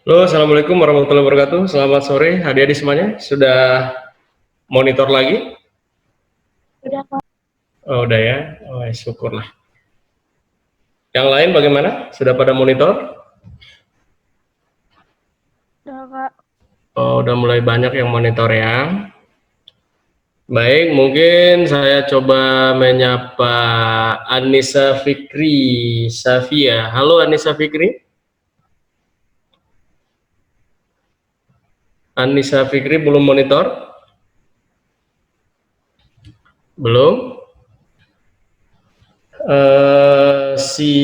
Halo, Assalamualaikum warahmatullahi wabarakatuh. Selamat sore, adik-adik semuanya. Sudah monitor lagi? Udah Kak. Oh, udah ya. Oh, syukurlah. Yang lain bagaimana? Sudah pada monitor? Udah Kak. Oh, udah mulai banyak yang monitor ya. Baik, mungkin saya coba menyapa Anissa Fikri Safia. Halo Anissa Fikri. Anissa Fikri belum monitor? Belum. Si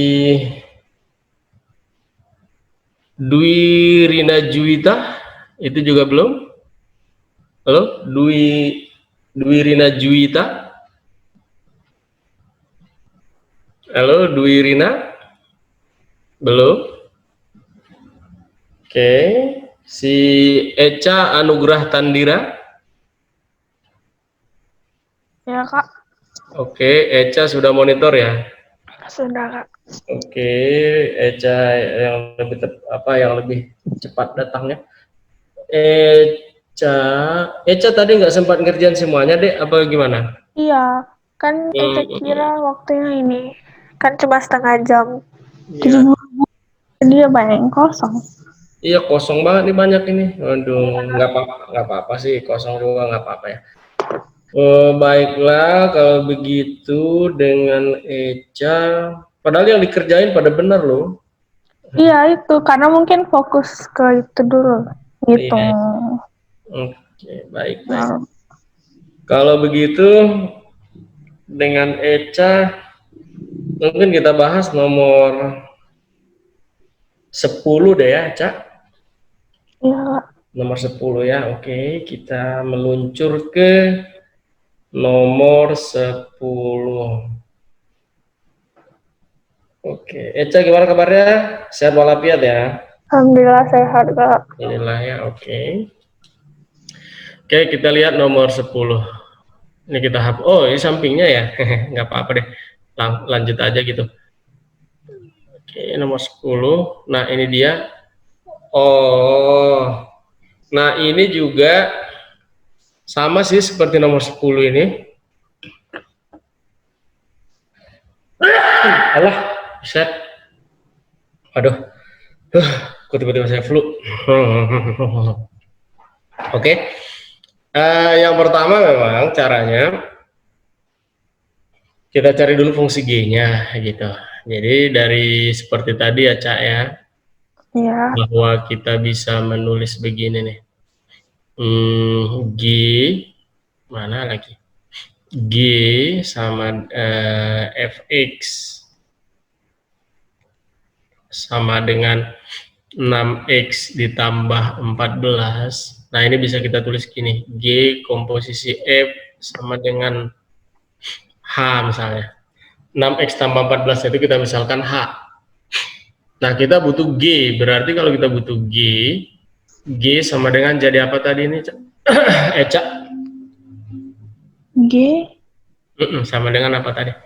Dwi Rina Juwita itu juga belum. Halo, Dwi Rina Juwita. Halo, Dwi Rina. Belum. Oke. Si Eca Anugrah Tandira. Ya Kak. Oke, Eca sudah monitor ya. Sudah Kak. Oke, Eca yang lebih cepat datangnya. Eca, Eca tadi nggak sempat ngerjain semuanya deh, apa gimana? Iya, kan Eca kira waktunya ini kan cuma setengah jam. Jadi Iya, dia banyak yang kosong. iya kosong banget nih banyak ini. Waduh, nggak apa-apa sih, kosong juga nggak apa-apa ya. Oh, baiklah kalau begitu dengan Eca, padahal yang dikerjain pada benar loh. Iya itu karena mungkin fokus ke itu dulu. Gitu. Iya. Oke, baik. Nah, Kalau begitu dengan Eca mungkin kita bahas nomor 10 deh ya, Eca. iya Kak. Nomor 10 ya. Oke, kita meluncur ke nomor 10. Oke, Eca gimana kabarnya? Sehat walafiat ya? Alhamdulillah sehat Kak. Inilah ya, oke. Oke, kita lihat nomor 10. Ini kita hapus. Oh, ini sampingnya ya. Nggak apa-apa deh. Lanjut aja gitu. Oke, nomor 10. Nah, ini dia. Oh. Nah, ini juga sama sih seperti nomor 10 ini. Alah, set. Aduh. Kok tiba-tiba saya flu. Oke. Yang pertama memang caranya kita cari dulu fungsi G-nya gitu. Jadi dari seperti tadi ya, Cak ya, Iya. bahwa kita bisa menulis begini nih. G mana lagi? G sama fx sama dengan 6x ditambah 14. Nah, ini bisa kita tulis gini. G komposisi F sama dengan H misalnya. 6x tambah 14 itu kita misalkan H. Nah, kita butuh G. Berarti kalau kita butuh G sama dengan jadi apa tadi ini, Eca? G. Sama dengan apa tadi?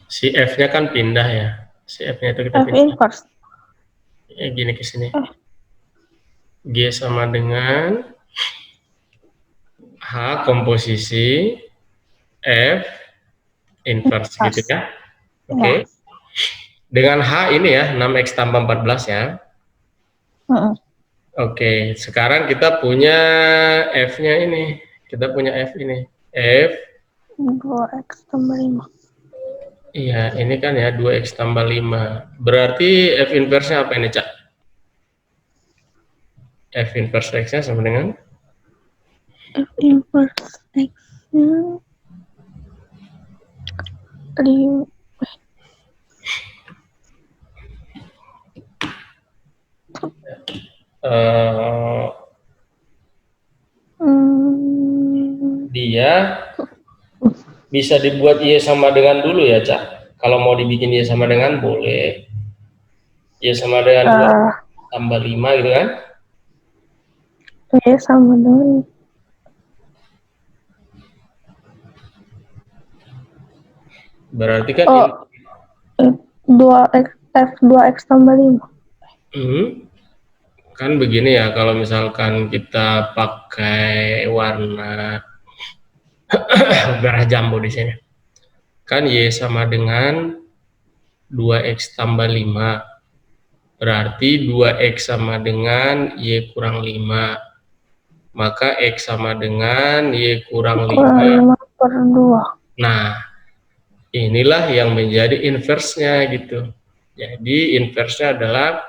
Si F-nya kan pindah ya. Si F-nya itu kita F pindah. inverse. Ya, gini ke sini. G sama dengan H komposisi F inverse gitu ya. Oke. Ya. Dengan H ini ya, 6x tambah 14 ya. Oke, sekarang kita punya F-nya ini. Kita punya F ini. F 2x tambah 5. iya, ini kan ya 2x tambah 5. Berarti F inverse-nya apa ini, Cak? F inverse X-nya sama dengan F inverse x-nya 5. Dia bisa dibuat Y sama dengan dulu ya, Cak. Kalau mau dibikin Y sama dengan boleh. Y sama dengan 2 tambah 5 gitu kan. Y sama dengan Berarti kan ini 2x F 2x tambah 5. Kan begini ya, kalau misalkan kita pakai warna merah jambu di sini. Kan Y sama dengan 2X tambah 5. Berarti 2X sama dengan Y kurang 5. Maka X sama dengan Y kurang 5. 5/2. Nah, inilah yang menjadi inverse-nya gitu. Jadi inverse-nya adalah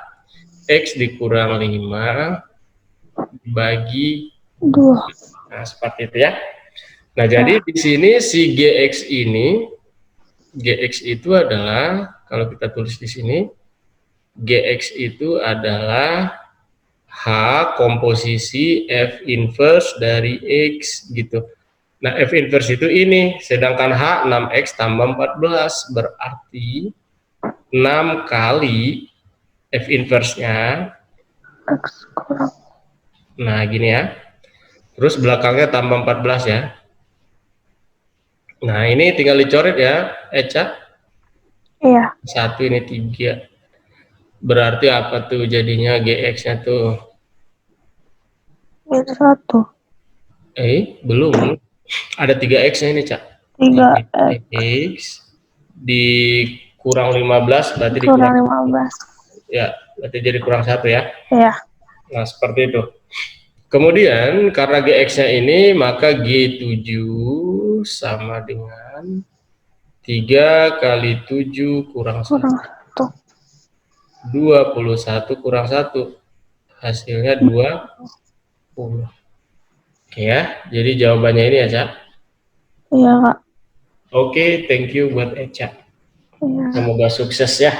X dikurang 5 bagi 2. Nah, seperti itu ya. Nah, jadi di sini si GX ini, GX itu adalah, kalau kita tulis di sini, GX itu adalah H komposisi F inverse dari X gitu. Nah, F inverse itu ini, sedangkan H 6X tambah 14, berarti 6 kali F inverse-nya. X kurang. Nah, gini ya. Terus belakangnya tambah 14 ya. Nah, ini tinggal dicoret ya, Eca. Iya. 1 ini 3. Berarti apa tuh jadinya GX-nya tuh? -1. Belum. Ada 3X-nya ini, Cak. 3X Dikurang 15 berarti kurang dikurang 15. ya, berarti jadi kurang 1 ya. Iya. Nah, seperti itu. Kemudian karena GX-nya ini, maka G7 sama dengan 3 kali 7 kurang 1. Kurang 1. 21 kurang 1. Hasilnya 20. Oke ya, jadi jawabannya ini ya, Cak. Iya, Kak. Oke, thank you buat Eca. Iya. Semoga sukses ya.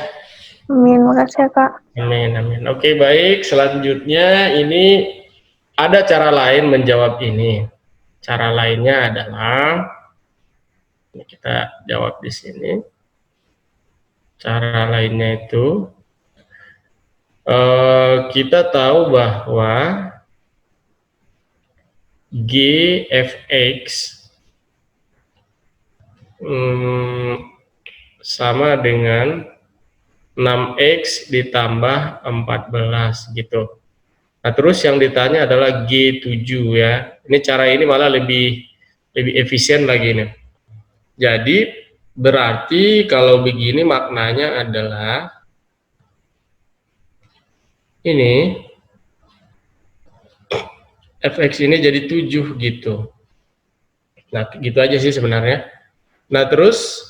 Amin. Makasih ya, Kak. Amin, amin. Oke, baik. Selanjutnya ini ada cara lain menjawab ini. Cara lainnya adalah, ini kita jawab di sini. Cara lainnya itu, kita tahu bahwa GFX sama dengan 6X ditambah 14 gitu. Nah, terus yang ditanya adalah G7 ya. Ini cara ini malah lebih efisien lagi nih. Jadi berarti kalau begini maknanya adalah ini fx ini jadi 7 gitu. Nah, gitu aja sih sebenarnya. Nah, terus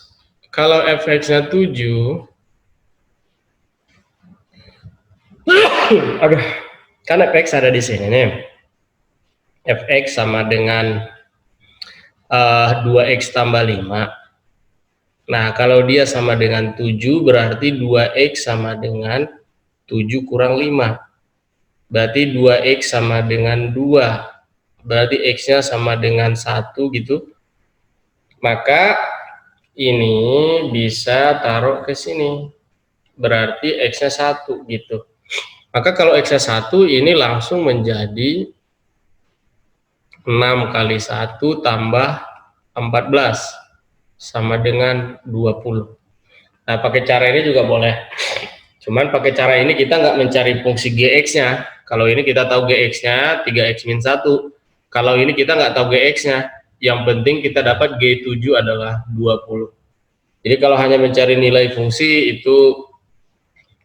kalau fx-nya 7, aduh, kan fx ada di sini nih. Fx sama dengan 2x tambah 5. Nah, kalau dia sama dengan 7, berarti 2x sama dengan 7 kurang 5. Berarti 2x sama dengan 2. Berarti x-nya sama dengan 1 gitu. Maka ini bisa taruh ke sini. Berarti x-nya 1 gitu. Maka kalau x-nya 1, ini langsung menjadi 6 kali 1 tambah 14 sama dengan 20. Nah, pakai cara ini juga boleh. Cuman pakai cara ini kita nggak mencari fungsi GX-nya. Kalau ini kita tahu GX-nya 3X min 1. Kalau ini kita nggak tahu GX-nya. Yang penting kita dapat G7 adalah 20. Jadi kalau hanya mencari nilai fungsi itu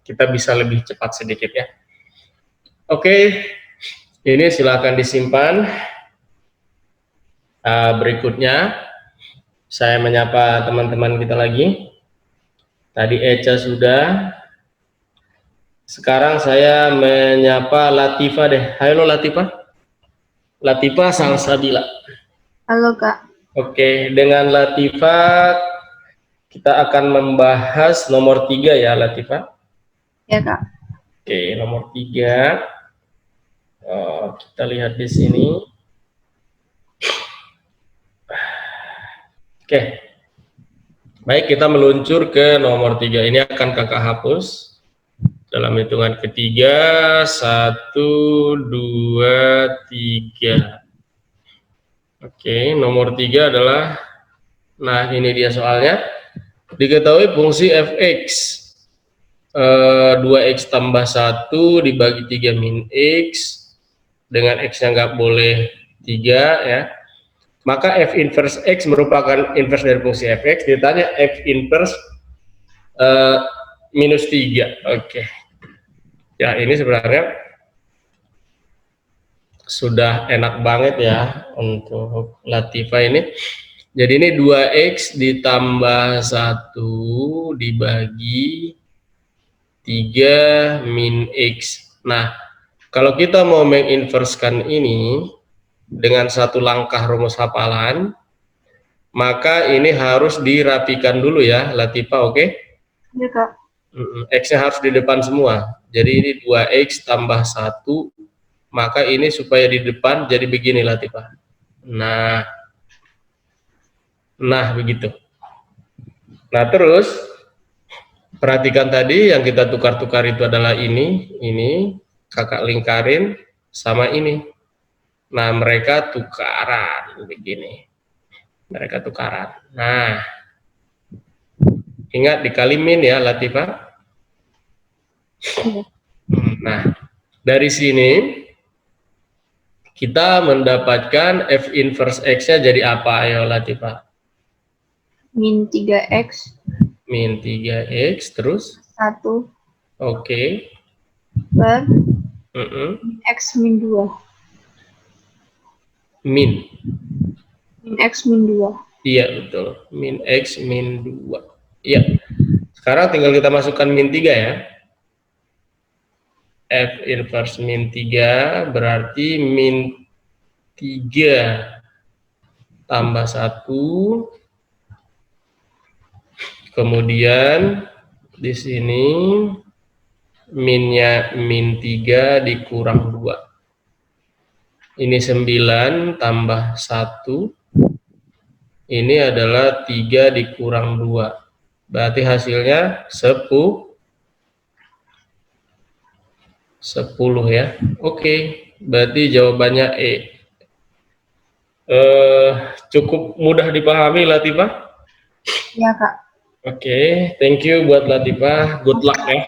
kita bisa lebih cepat sedikit ya. Oke, ini silakan disimpan. Berikutnya saya menyapa teman-teman kita lagi. Tadi Eca sudah. Sekarang saya menyapa Latifa deh. Halo Latifa. Latifa Salsabila. Halo Kak. Oke, dengan Latifa kita akan membahas nomor 3 ya Latifa. Ya Kak. Oke, nomor 3. Kita lihat di sini. Oke. Baik, kita meluncur ke nomor 3. Ini akan kakak hapus. Dalam hitungan ketiga, 1, 2, 3. Oke, nomor 3 adalah, nah ini dia soalnya. Diketahui fungsi fx. 2x tambah 1 dibagi 3 min x, dengan x-nya nggak boleh 3 ya. Maka f inverse x merupakan inverse dari fungsi fx, ditanya f inverse minus 3. Oke. Ya, ini sebenarnya sudah enak banget ya untuk Latifah ini. Jadi ini 2x ditambah 1 dibagi 3 min x. Nah, kalau kita mau menginverskan ini dengan satu langkah rumus hafalan, maka ini harus dirapikan dulu ya, Latifah, oke? Ya, Kak. X-nya harus di depan semua. Jadi ini 2x tambah 1, maka ini supaya di depan jadi begini, Latifah. Nah, begitu. Nah, terus perhatikan tadi yang kita tukar-tukar itu adalah ini kakak lingkarin sama ini. Nah, mereka tukaran begini. Mereka tukaran. Nah, ingat dikali min ya, Latifah. Nah, dari sini kita mendapatkan f inverse x-nya jadi apa? Ayo, Latifah. Min 3x. Min 3x, terus? 1. Oke. Per min x min 2. Min x min 2. Iya, betul. Min x min 2. Iya. Sekarang tinggal kita masukkan min 3 ya. F inverse min 3 berarti min 3 tambah 1. Kemudian di sini minnya min 3 dikurang 2. Ini 9 tambah 1. Ini adalah 3 dikurang 2. Berarti hasilnya 10 ya. Oke, berarti jawabannya E. Cukup mudah dipahami, Latifah? Ya, Kak. Oke, thank you buat Latifah. Good luck ya.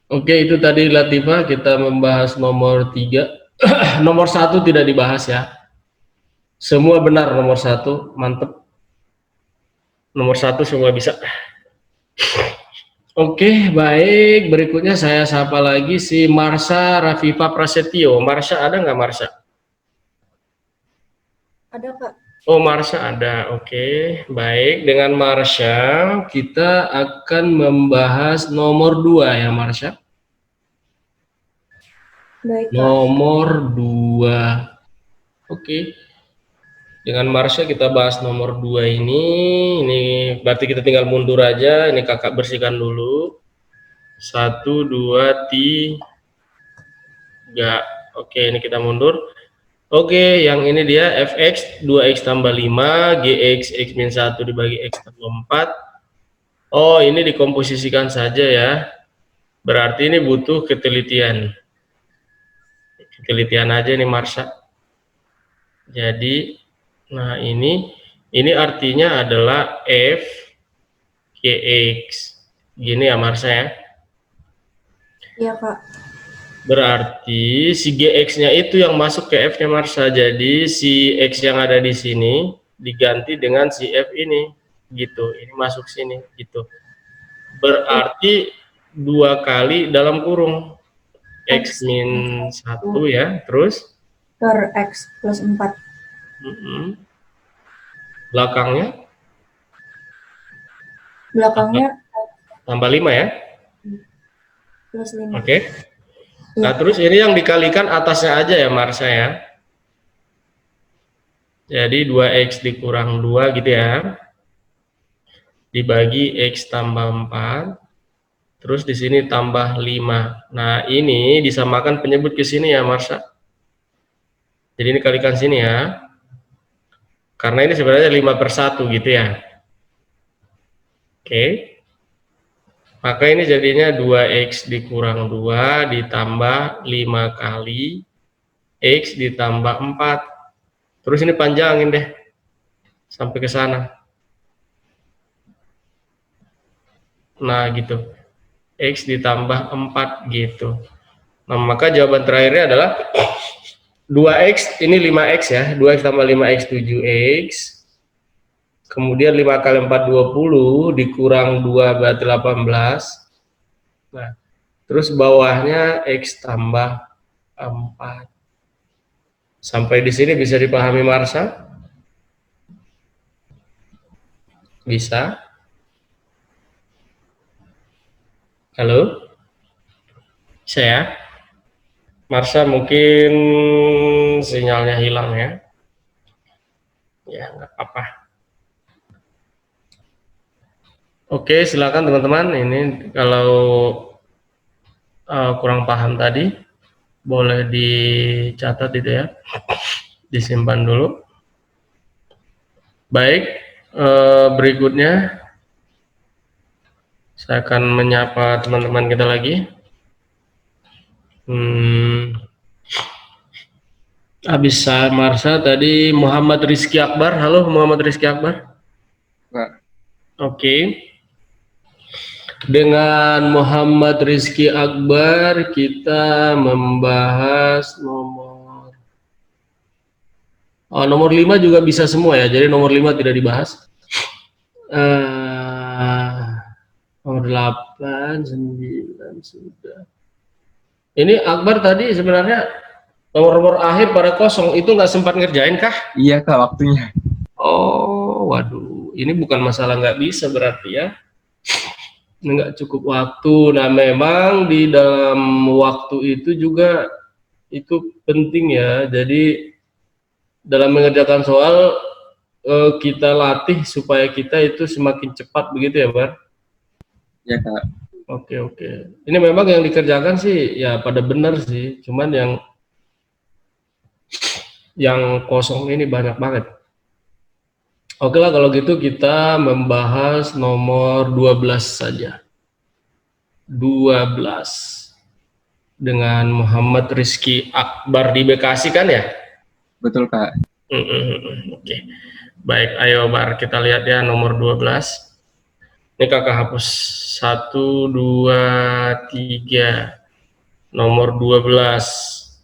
Oke, itu tadi Latifah, kita membahas nomor 3. Nomor 1 tidak dibahas ya. Semua benar nomor 1, mantep. Nomor 1 semua bisa. Oke, baik. Berikutnya saya sapa lagi si Marsha Rafifa Prasetyo. Marsha ada nggak, Marsha? Ada, Kak. Oh, Marsha ada. Oke, baik. Dengan Marsha kita akan membahas nomor 2 ya, Marsha. Baik, Kak. Nomor 2. Oke. Dengan Marsha kita bahas nomor 2 ini. Ini berarti kita tinggal mundur aja. Ini kakak bersihkan dulu. 1, 2, 3. Oke, ini kita mundur. Oke, yang ini dia fx 2x tambah 5, gx x min 1 dibagi x tambah 4. Oh, ini dikomposisikan saja ya. Berarti ini butuh ketelitian. Ketelitian aja nih, Marsha. Jadi, nah ini artinya adalah f gx. Gini ya, Marsha ya. Iya, Kak. Berarti si gx-nya itu yang masuk ke f-nya, Marsha. Jadi si x yang ada di sini diganti dengan si f ini, gitu. Ini masuk sini, gitu. Berarti 2 kali dalam kurung x min 1 ya, terus Per x plus 4. Belakangnya tambah 5 ya. Plus 5. Oke. Nah, terus ini yang dikalikan atasnya aja ya, Marsha ya. Jadi 2x dikurang 2 gitu ya. Dibagi x tambah 4. Terus di sini tambah 5. Nah, ini disamakan penyebut ke sini ya, Marsha. Jadi ini kalikan sini ya. Karena ini sebenarnya 5/1 gitu ya. Oke. Maka ini jadinya 2x dikurang 2 ditambah 5 kali x ditambah 4. Terus ini panjangin deh sampai ke sana. Nah gitu, X ditambah 4 gitu. Nah maka jawaban terakhirnya adalah 2X, ini 5X ya, 2X tambah 5X 7X, kemudian 5 kali 4 20, dikurang 2 berarti 18. Nah, terus bawahnya X tambah 4. Sampai di sini bisa dipahami Marsha? Bisa? Halo? Saya? Marsha mungkin sinyalnya hilang ya. Ya, nggak apa-apa. Oke, silakan teman-teman. Ini kalau kurang paham tadi, boleh dicatat itu ya. Disimpan dulu. Baik, berikutnya saya akan menyapa teman-teman kita lagi. Habis Marsha tadi Muhammad Rizky Akbar. Halo Muhammad Rizky Akbar. Pak. Oke. Dengan Muhammad Rizky Akbar kita membahas nomor 5 juga bisa semua ya. Jadi nomor 5 tidak dibahas. Nomor 8, 9 sudah. Ini Akbar tadi sebenarnya nomor-nomor akhir pada kosong itu nggak sempat ngerjain kah? Iya Kak, waktunya. Oh, waduh, ini bukan masalah nggak bisa berarti ya. Nggak cukup waktu. Nah, memang di dalam waktu itu juga itu penting ya. Jadi dalam mengerjakan soal kita latih supaya kita itu semakin cepat begitu ya, Bar? Ya Kak. Oke. Ini memang yang dikerjakan sih ya pada benar sih, cuman yang kosong ini banyak banget. Oke lah kalau gitu kita membahas nomor 12 saja. 12 dengan Muhammad Rizky Akbar di Bekasi kan ya? Betul Kak. Oke. Baik, ayo Bar kita lihat ya nomor 12. Ini kakak hapus 1, 2, 3. Nomor 12.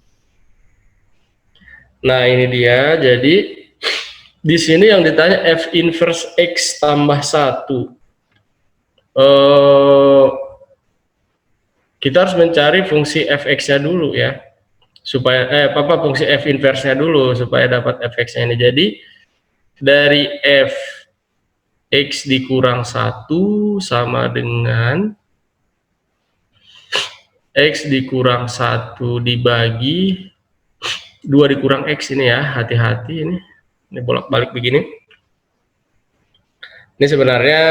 Nah ini dia, jadi di sini yang ditanya F inverse X tambah 1. Kita harus mencari fungsi fx-nya dulu ya. Supaya fungsi F inverse-nya dulu supaya dapat fx-nya ini. Jadi dari F X dikurang 1 sama dengan X dikurang 1 dibagi 2 dikurang X ini ya, hati-hati ini bolak-balik begini. Ini sebenarnya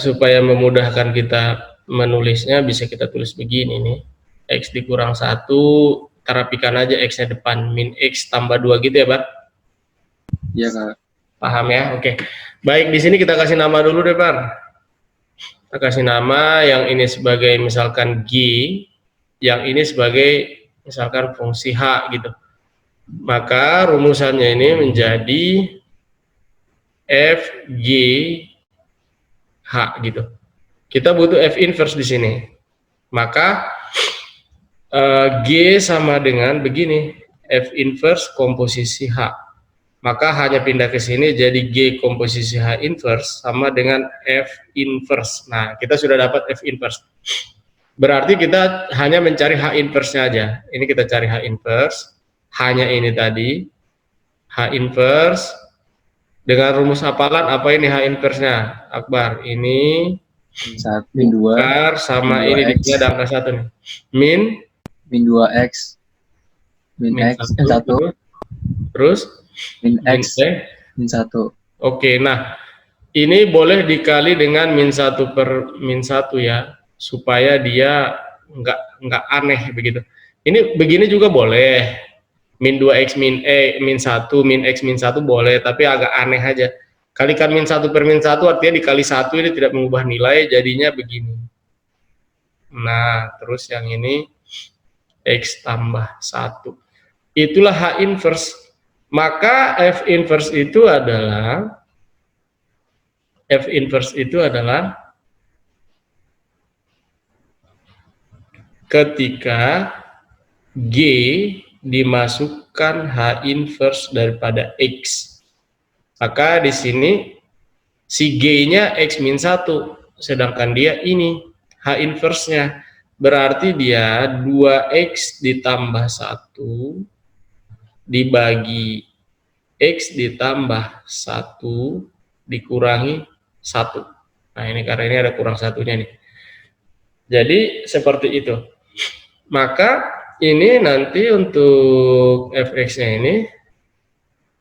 supaya memudahkan kita menulisnya bisa kita tulis begini nih. X dikurang 1, terapikan aja X-nya depan, min X tambah 2 gitu ya, Bar? Iya Kak. Paham ya? Oke. Baik, di sini kita kasih nama dulu deh, Bar. Kita kasih nama yang ini sebagai misalkan G, yang ini sebagai misalkan fungsi H gitu. Maka rumusannya ini menjadi F, G, H gitu. Kita butuh F inverse di sini. Maka G sama dengan begini, F inverse komposisi H. Maka hanya pindah ke sini jadi G komposisi H inverse sama dengan F inverse. Nah, kita sudah dapat F inverse. Berarti kita hanya mencari H inverse-nya aja. Ini kita cari H inverse. Hanya ini tadi. H inverse. Dengan rumus hafalan apa ini H inverse-nya? Akbar, ini min 2 sama min ini dia ada angka 1 nih. Min 2x min x 1 terus min x min 1. Oke, nah ini boleh dikali dengan min 1 per min 1 ya, supaya dia nggak aneh begitu. Ini begini juga boleh, min 2x min 1 min x min 1 boleh, tapi agak aneh aja. Kalikan min 1 per min 1 artinya dikali 1 ini tidak mengubah nilai, jadinya begini. Nah, terus yang ini X tambah 1. Itulah H inverse. Maka F inverse itu adalah ketika G dimasukkan H inverse daripada X. Maka di sini si G-nya X min 1, sedangkan dia ini H inverse-nya. Berarti dia 2X ditambah 1 dibagi X ditambah 1 dikurangi 1. Nah ini karena ini ada kurang satunya nih. Jadi seperti itu. Maka ini nanti untuk fx-nya ini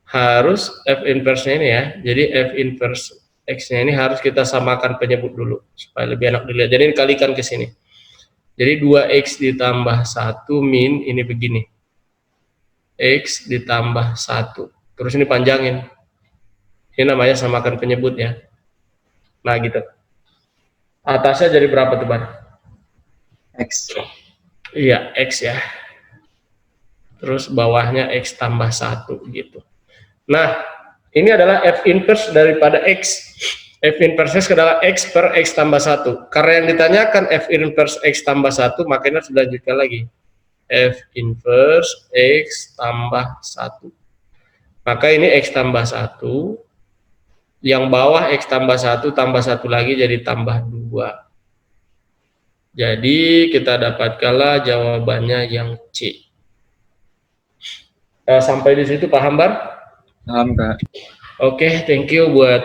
harus f inverse-nya ini ya. Jadi f inverse x-nya ini harus kita samakan penyebut dulu supaya lebih enak dilihat. Jadi dikalikan ke sini. Jadi 2x ditambah 1 min ini begini. X ditambah 1. Terus ini panjangin. Ini namanya samakan penyebut ya. Nah gitu. Atasnya jadi berapa tuh, Bar? X. Iya, X ya. Terus bawahnya X tambah 1 gitu. Nah, ini adalah F inverse daripada X. F inverse adalah X per X tambah 1. Karena yang ditanyakan F inverse X tambah 1, makanya sudah lanjutkan lagi. F inverse X tambah 1. Maka ini X tambah 1. Yang bawah X tambah 1 tambah 1 lagi jadi tambah 2. Jadi kita dapatkanlah jawabannya yang C. Sampai di situ paham, Bar? Paham, Kak. Oke, thank you buat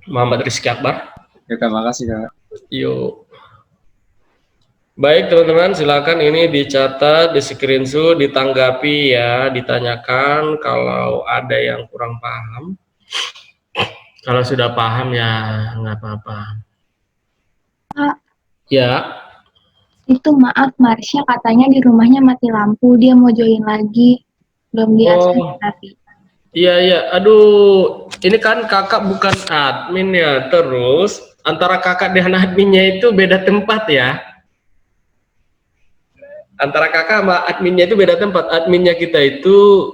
Muhammad Rizky Akbar. Ya, Kak, makasih, Kak. Yuk. Baik, teman-teman, silakan ini dicatat, di screenshot, ditanggapi ya, ditanyakan kalau ada yang kurang paham. Kalau sudah paham ya nggak apa-apa. Kak, Ya. itu maaf, Marsha katanya di rumahnya mati lampu, dia mau join lagi, belum dia tapi. Iya, aduh, ini kan kakak bukan admin ya, terus antara kakak dan adminnya itu beda tempat ya. Antara kakak sama adminnya itu beda tempat. Adminnya kita itu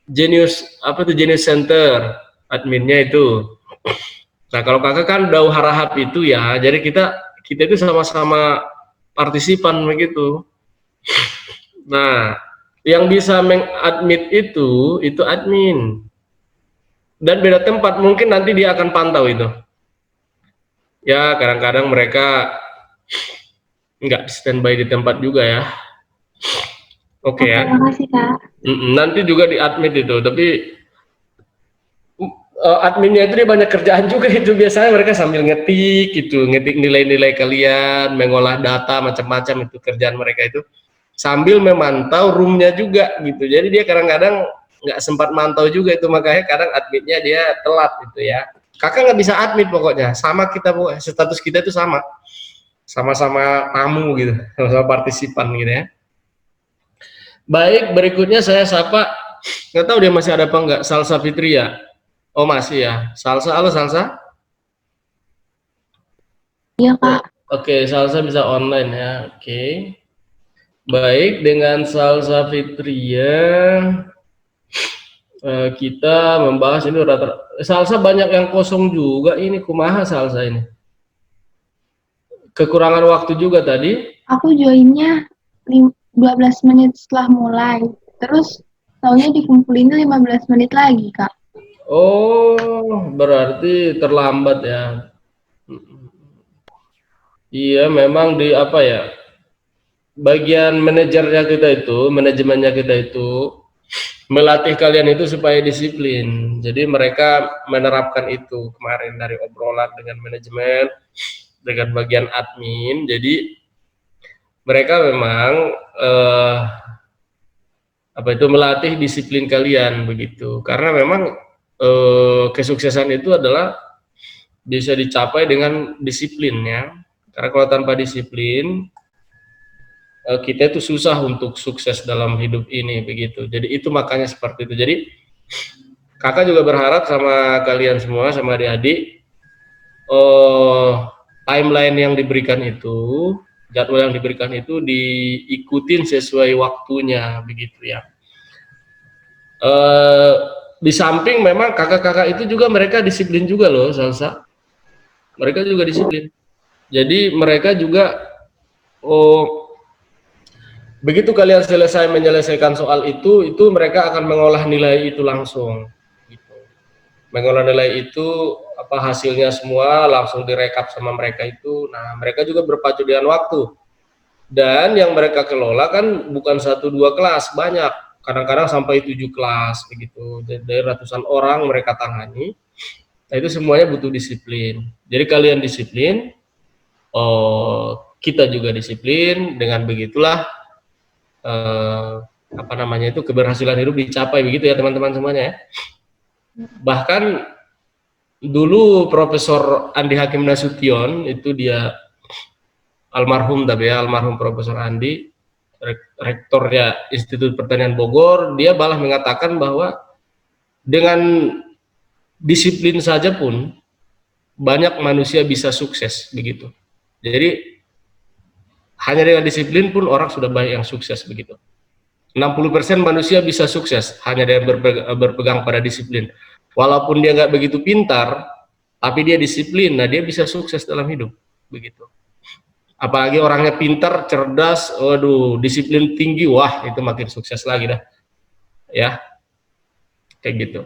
Genius, Genius Center, adminnya itu. Nah kalau kakak kan Dauh Harahap itu ya, jadi kita itu sama-sama partisipan begitu. Nah, yang bisa mengadmit itu admin. Dan beda tempat, mungkin nanti dia akan pantau itu. Ya, kadang-kadang mereka nggak standby di tempat juga ya. Oke ya. Terima kasih, Kak. Nanti juga di-admit itu, tapi adminnya itu dia banyak kerjaan juga itu, biasanya mereka sambil ngetik gitu, ngetik nilai-nilai kalian, mengolah data macam-macam, itu kerjaan mereka itu sambil memantau roomnya juga gitu. Jadi dia kadang-kadang nggak sempat mantau juga itu, makanya kadang admitnya dia telat gitu ya. Kakak nggak bisa admit pokoknya, sama kita, status kita itu sama-sama tamu gitu, sama-sama partisipan gitu ya. Baik, berikutnya saya sapa, nggak tahu dia masih ada apa nggak, Salsa Fitria. Oh masih ya, Salsa, halo Salsa. Iya, Kak. Oke, Salsa bisa online ya, oke. Baik, dengan Salsa Fitria kita membahas ini Salsa banyak yang kosong juga ini, kumaha Salsa ini? Kekurangan waktu juga tadi? Aku joinnya 12 menit setelah mulai, terus taunya dikumpulin 15 menit lagi, Kak. Oh, berarti terlambat ya. Iya, memang di apa ya? Bagian manajemennya kita itu melatih kalian itu supaya disiplin. Jadi mereka menerapkan itu kemarin dari obrolan dengan manajemen, dengan bagian admin. Jadi mereka memang melatih disiplin kalian begitu. Karena memang kesuksesan itu adalah bisa dicapai dengan disiplinnya. Karena kalau tanpa disiplin kita itu susah untuk sukses dalam hidup ini begitu. Jadi itu makanya seperti itu. Jadi kakak juga berharap sama kalian semua, sama adik-adik, timeline yang diberikan itu, jadwal yang diberikan itu diikutin sesuai waktunya begitu ya. Di samping memang kakak-kakak itu juga mereka disiplin juga loh, Salsa. Mereka juga disiplin. Jadi mereka juga Begitu kalian menyelesaikan soal itu mereka akan mengolah nilai itu langsung. Gitu. Mengolah nilai itu apa hasilnya semua langsung direkap sama mereka itu. Nah, mereka juga berpacu dengan waktu. Dan yang mereka kelola kan bukan 1-2 kelas, banyak. Kadang-kadang sampai 7 kelas begitu. Dari ratusan orang mereka tangani. Nah, itu semuanya butuh disiplin. Jadi kalian disiplin, kita juga disiplin. Dengan begitulah apa namanya itu keberhasilan hidup dicapai begitu ya teman-teman semuanya ya. Bahkan dulu Profesor Andi Hakim Nasution itu dia almarhum Profesor Andi, rektornya Institut Pertanian Bogor, dia malah mengatakan bahwa dengan disiplin saja pun banyak manusia bisa sukses begitu. Jadi hanya dengan disiplin pun orang sudah banyak yang sukses begitu. 60% manusia bisa sukses hanya dengan berpegang pada disiplin. Walaupun dia nggak begitu pintar, tapi dia disiplin, nah dia bisa sukses dalam hidup begitu. Apalagi orangnya pintar, cerdas, waduh, disiplin tinggi, wah itu makin sukses lagi dah, ya, kayak gitu.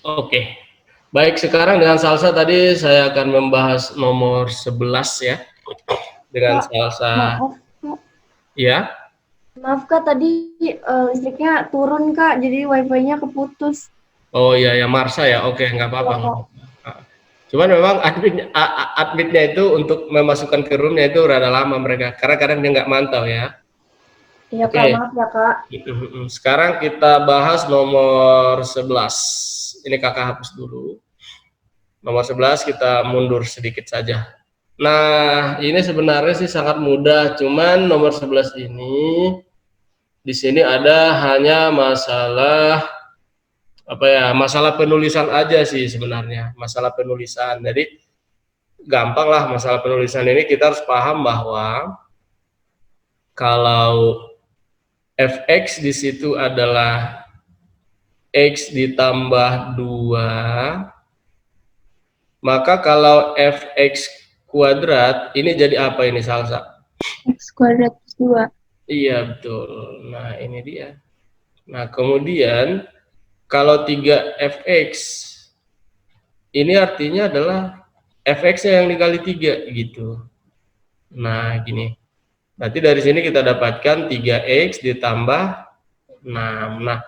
Oke. Baik, sekarang dengan Salsa tadi saya akan membahas nomor 11 ya. Dengan Salsa. Maaf, Ya. maaf Kak, tadi listriknya turun Kak, jadi wifi-nya keputus. Oh iya ya, Marsa ya. Oke, nggak apa-apa. Cuman memang adminnya itu untuk memasukkan ke roomnya itu rada lama mereka. Karena kadang dia nggak mantau ya. Iya Kak, maaf ya Kak. Sekarang kita bahas nomor 11. Ini kakak hapus dulu. Nomor 11 kita mundur sedikit saja. Nah, ini sebenarnya sih sangat mudah. Cuman nomor 11 ini di sini ada hanya masalah apa ya, masalah penulisan aja sih sebenarnya, masalah penulisan. Jadi gampang lah masalah penulisan ini, kita harus paham bahwa kalau fx di situ adalah x ditambah 2, maka kalau fx kuadrat ini jadi apa ini Salsa? X kuadrat plus 2. Iya betul. Nah ini dia. Nah kemudian kalau 3fx ini artinya adalah fx-nya yang dikali 3 gitu. Nah gini. Berarti dari sini kita dapatkan 3x ditambah 6. Nah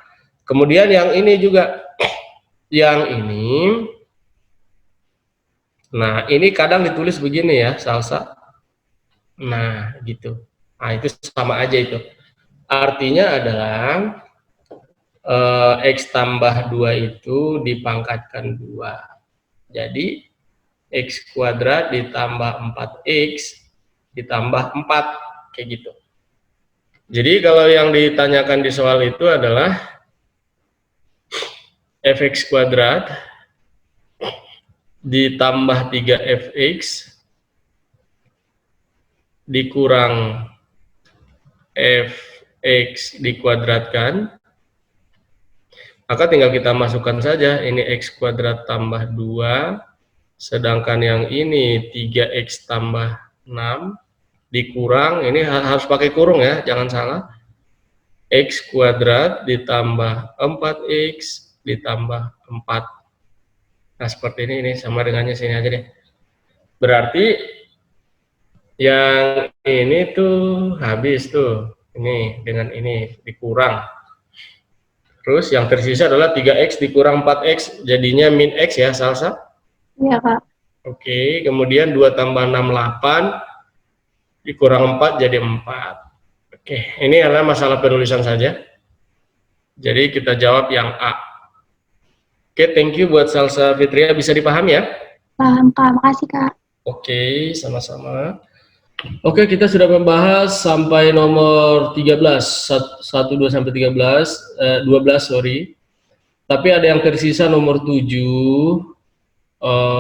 kemudian yang ini juga. Yang ini. Nah ini kadang ditulis begini ya Salsa. Nah gitu. Nah itu sama aja itu. Artinya adalah x tambah 2 itu dipangkatkan 2. Jadi x kuadrat ditambah 4x ditambah 4 kayak gitu. Jadi kalau yang ditanyakan di soal itu adalah fx kuadrat ditambah 3fx dikurang fx dikuadratkan, maka tinggal kita masukkan saja ini x kuadrat tambah 2, sedangkan yang ini 3x tambah 6 dikurang, ini harus pakai kurung ya, jangan salah, x kuadrat ditambah 4x ditambah 4. Nah seperti ini sama dengannya sini aja deh. Berarti yang ini tuh habis tuh, ini dengan ini dikurang. Terus yang tersisa adalah 3x dikurang 4x, jadinya min x ya Salsa? Iya Kak. Oke, kemudian 2 tambah 6, 8, dikurang 4 jadi 4. Oke, ini adalah masalah penulisan saja. Jadi kita jawab yang A. Oke, thank you buat Salsa Fitria, bisa dipahami ya? Paham Kak, makasih Kak. Oke, sama-sama. Oke, kita sudah membahas sampai nomor 13, 1, 2 sampai 13, 12 sorry. Tapi ada yang tersisa nomor 7.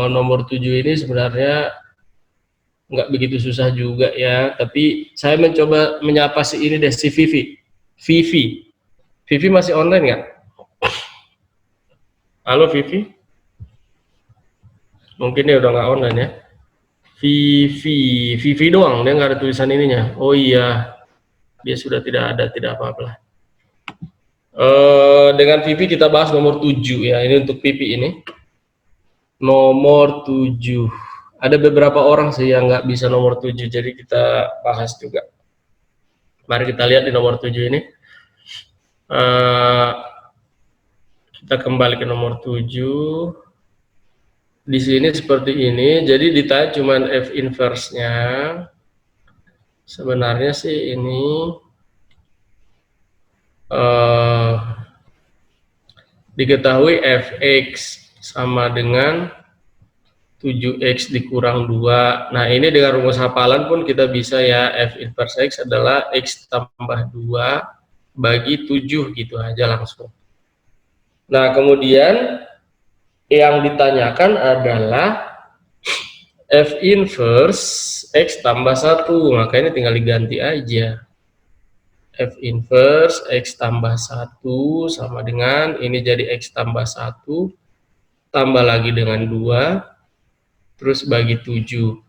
Nomor 7 ini sebenarnya nggak begitu susah juga ya. Tapi saya mencoba menyapa si ini deh, si Vivi. Vivi masih online nggak? Halo Vivi? Mungkin dia udah nggak online ya. Vivi doang, dia nggak ada tulisan ininya. Oh iya, Dia sudah tidak ada, tidak apa-apa lah. Dengan VP kita bahas nomor 7 ya. Ini untuk VP ini. Nomor 7. Ada beberapa orang sih yang nggak bisa nomor 7, jadi kita bahas juga. Mari kita lihat di nomor 7 ini. Kita kembali ke nomor 7. Di sini seperti ini, jadi ditanya cuman F inverse-nya. Sebenarnya sih ini diketahui Fx sama dengan 7x dikurang 2. Nah, ini dengan rumus hafalan pun kita bisa ya, F inverse X adalah X tambah 2 bagi 7 gitu aja langsung. Nah, kemudian yang ditanyakan adalah F inverse X tambah 1, maka ini tinggal diganti aja. F inverse X tambah 1 sama dengan, ini jadi X tambah 1, tambah lagi dengan 2, terus bagi 7.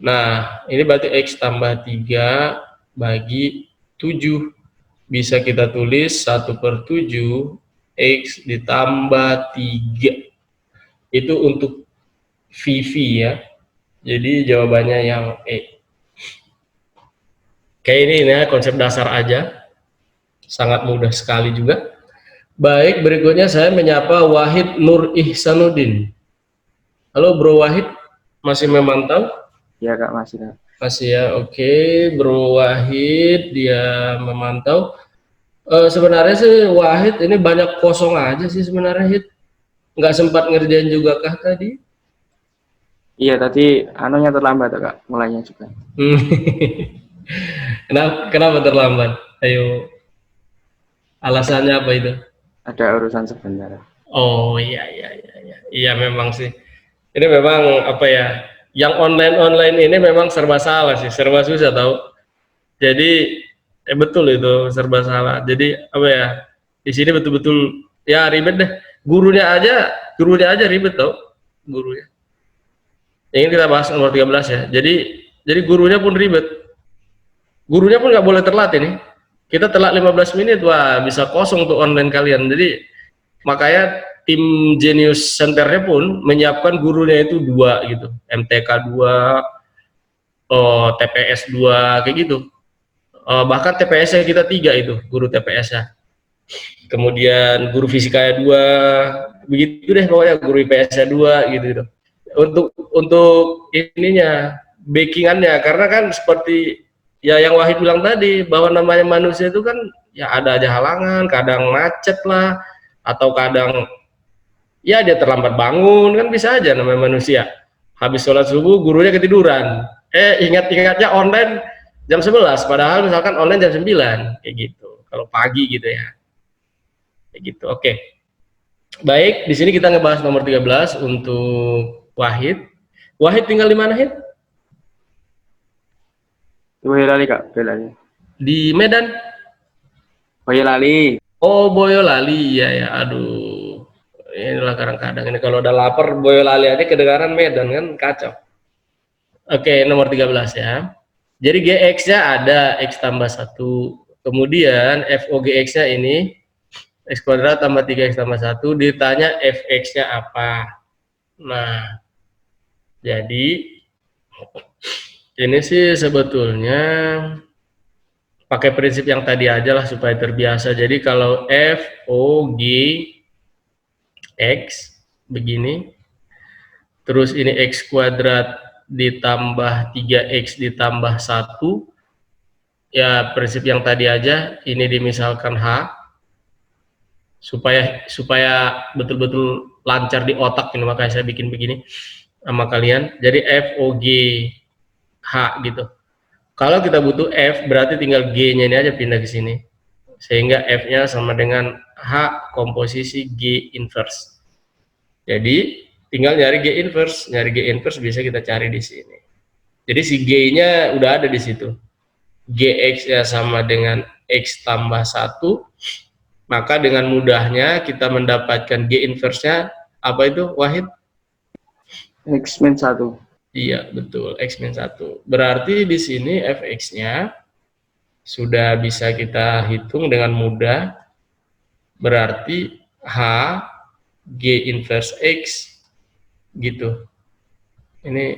Nah, ini berarti X tambah 3 bagi 7. Bisa kita tulis 1/7 X ditambah 3. Itu untuk VV ya. Jadi jawabannya yang E. Kayak ini ya, konsep dasar aja. Sangat mudah sekali juga. Baik, berikutnya saya menyapa Wahid Nur Ihsanuddin. Halo Bro Wahid, masih memantau? Iya Kak, masih Kak. Masih ya, oke. Bro Wahid, dia memantau. Sebenarnya sih Wahid ini banyak kosong aja sih sebenarnya, Hid. Nggak sempat ngerjain juga kah tadi? Iya, tadi anunya terlambat Kak, mulainya juga. Kenapa terlambat? Ayo, alasannya apa itu? Ada urusan sebentar. Oh iya. Iya memang sih. Ini memang apa ya? Yang online ini memang serba salah sih, serba susah tahu. Jadi betul itu serba salah. Jadi apa ya? Di sini betul-betul ya ribet deh. Gurunya aja ribet tau, gurunya. Ini kita bahas nomor 13 ya. Jadi gurunya pun ribet. Gurunya pun nggak boleh telat ini. Kita telat 15 menit, wah bisa kosong tuh online kalian. Jadi makanya tim Genius Centernya pun menyiapkan gurunya itu 2 gitu. MTK 2, TPS 2, kayak gitu. Bahkan TPS-nya kita 3 itu, guru TPS-nya. Kemudian guru fisikanya 2, begitu deh pokoknya, guru IPS-nya 2 gitu. Untuk ininya, backingannya, karena kan seperti ya yang Wahid bilang tadi, bahwa namanya manusia itu kan ya ada aja halangan, kadang macet lah, atau kadang ya dia terlambat bangun, kan bisa aja namanya manusia. Habis sholat subuh gurunya ketiduran, ingat-ingatnya online jam 11, padahal misalkan online jam 9, kayak gitu kalau pagi gitu ya, kayak gitu. Oke. Baik, di sini kita ngebahas nomor 13 untuk Wahid. Wahid tinggal di mana, Hid? Boyolali Kak, Boyolali. Di Medan? Boyolali. Oh, Boyolali, ya. Aduh, inilah kadang-kadang ini kalau udah lapar Boyolali aja kedengaran Medan kan, kacau. Oke, nomor 13 ya. Jadi GX-nya ada X tambah 1. Kemudian FOGX-nya ini X kuadrat tambah 3X tambah 1, ditanya Fx-nya apa. Nah, jadi ini sih sebetulnya pakai prinsip yang tadi aja lah supaya terbiasa. Jadi kalau FOGX begini, terus ini X kuadrat ditambah 3X ditambah 1, ya prinsip yang tadi aja, ini dimisalkan H, supaya betul-betul lancar di otak ini, makanya saya bikin begini sama kalian. Jadi FOGH gitu. Kalau kita butuh F, berarti tinggal G-nya ini aja pindah ke sini, sehingga F-nya sama dengan H komposisi G inverse. Jadi tinggal nyari G inverse, bisa kita cari di sini. Jadi si G-nya udah ada di situ. GX-nya sama dengan X tambah 1, maka dengan mudahnya kita mendapatkan G inverse-nya apa itu, Wahid? X min 1. Iya, betul, X min 1. Berarti di sini Fx-nya sudah bisa kita hitung dengan mudah. Berarti H G inverse X gitu. Ini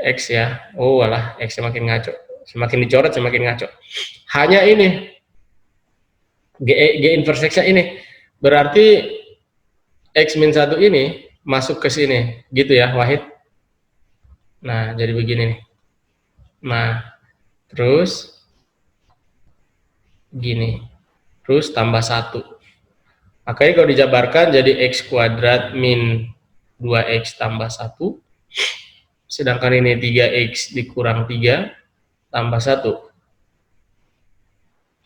X ya. Oh walah, X semakin ngaco. Semakin dicoret semakin ngaco. Hanya ini G inverse X-nya ini. Berarti X min 1 ini masuk ke sini. Gitu ya, Wahid. Nah, jadi begini nih. Nah, terus gini. Terus tambah 1. Makanya kalau dijabarkan jadi X kuadrat min 2X tambah 1. Sedangkan ini 3X dikurang 3 tambah 1.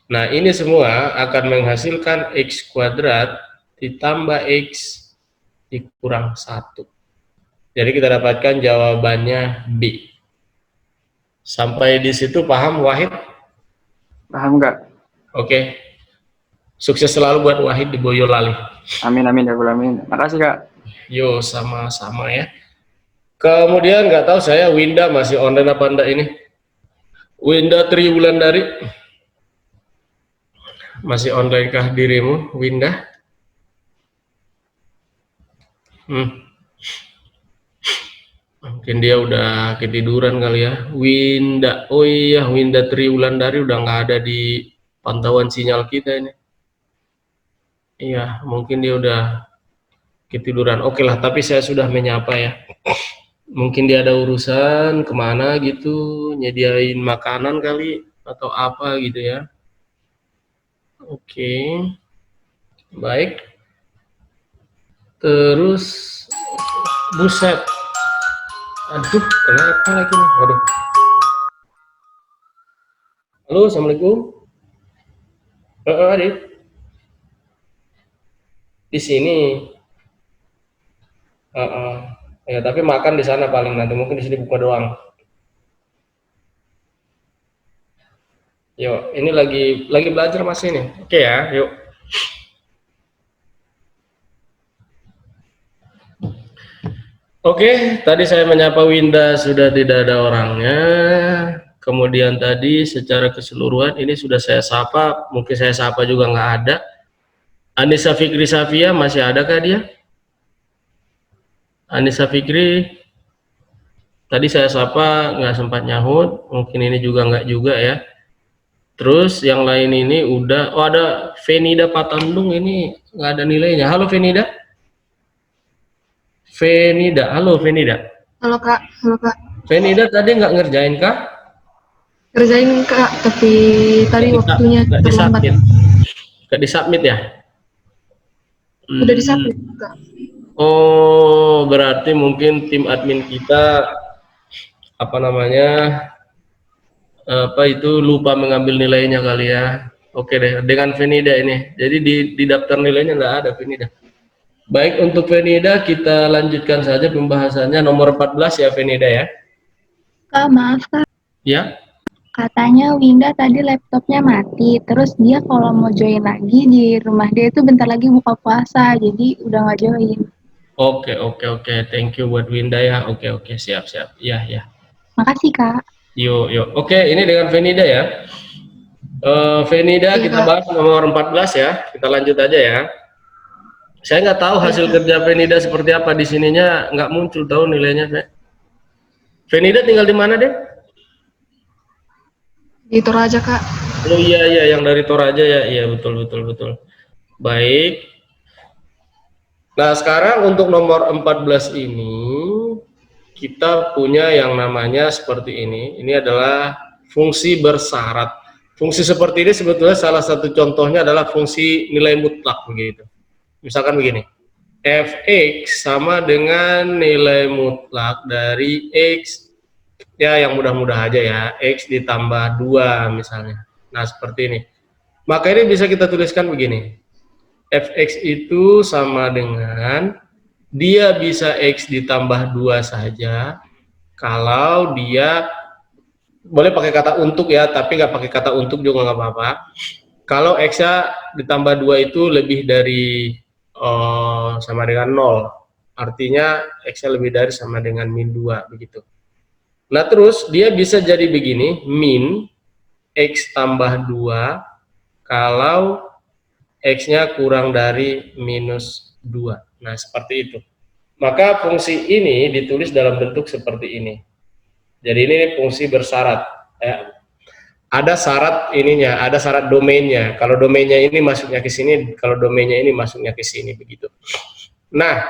Nah, ini semua akan menghasilkan X kuadrat ditambah X dikurang 1. Jadi kita dapatkan jawabannya B. Sampai di situ paham, Wahid? Paham nggak? Oke. Sukses selalu buat Wahid di Boyolali. Amin amin ya amin. Makasih Kak. Yo, sama-sama ya. Kemudian nggak tahu saya Winda masih online apa enggak ini? Winda Triwulandari. Masih online kah dirimu, Winda? Mungkin dia udah ketiduran kali ya. Winda, oh iya, Winda Triwulandari udah nggak ada di pantauan sinyal kita ini. Iya, mungkin dia udah ketiduran. Oke lah, tapi saya sudah menyapa ya. Mungkin dia ada urusan kemana gitu, nyediain makanan kali atau apa gitu ya. Oke, baik. Terus, buset. Aduh, kenapa lagi nih? Waduh. Halo, assalamualaikum. Adit. Di sini. Ya, tapi makan di sana paling nanti. Mungkin di sini buka doang. Yuk, ini lagi belajar masih nih. Oke ya, yuk. Oke, tadi saya menyapa Winda sudah tidak ada orangnya. Kemudian tadi secara keseluruhan ini sudah saya sapa, mungkin saya sapa juga nggak ada. Anissa Fikri Safia masih ada kah dia? Anissa Fikri, tadi saya sapa nggak sempat nyahut, mungkin ini juga nggak juga ya. Terus yang lain ini udah, oh ada Venida Patandung ini nggak ada nilainya. Halo Venida. Venida, halo Venida. Halo Kak. Venida tadi nggak ngerjain kah? Kerjain Kak, tapi tadi waktunya terlambat. Nggak disubmit ya? Udah disubmit Kak. Oh, berarti mungkin tim admin kita apa namanya? Lupa mengambil nilainya kali ya. Oke deh, dengan Venida ini. Jadi di daftar nilainya nggak ada Venida. Baik, untuk Venida kita lanjutkan saja pembahasannya nomor 14 ya Venida ya. Kak, maaf Kak. Ya. Katanya Winda tadi laptopnya mati, terus dia kalau mau join lagi di rumah dia itu bentar lagi buka puasa, jadi udah nggak join. Oke. Thank you buat Winda ya. Oke, siap. Ya. Makasih Kak. Yuk. Oke, ini dengan Venida ya. Venida kita bahas nomor 14 ya. Kita lanjut aja ya. Saya nggak tahu hasil kerja Venida seperti apa di sininya, nggak muncul tahu nilainya. Venida tinggal di mana deh? Di Toraja Kak. Oh iya, yang dari Toraja ya. Iya betul. Baik. Nah sekarang untuk nomor 14 ini kita punya yang namanya seperti ini. Ini adalah fungsi bersyarat. Fungsi seperti ini sebetulnya salah satu contohnya adalah fungsi nilai mutlak begitu. Misalkan begini, fx sama dengan nilai mutlak dari x, ya yang mudah-mudah aja ya, x ditambah 2 misalnya. Nah seperti ini. Maka ini bisa kita tuliskan begini, fx itu sama dengan, dia bisa x ditambah 2 saja, kalau dia, boleh pakai kata untuk ya, tapi nggak pakai kata untuk juga nggak apa-apa. Kalau x-nya ditambah 2 itu lebih dari sama dengan 0, artinya x-nya lebih dari sama dengan min 2 begitu. Nah terus dia bisa jadi begini, min X tambah 2 kalau X-nya kurang dari minus 2. Nah, seperti itu. Maka fungsi ini ditulis dalam bentuk seperti ini. Jadi ini fungsi bersyarat. Ada syarat ininya, ada syarat domainnya. Kalau domainnya ini masuknya ke sini, kalau domainnya ini masuknya ke sini, begitu. Nah,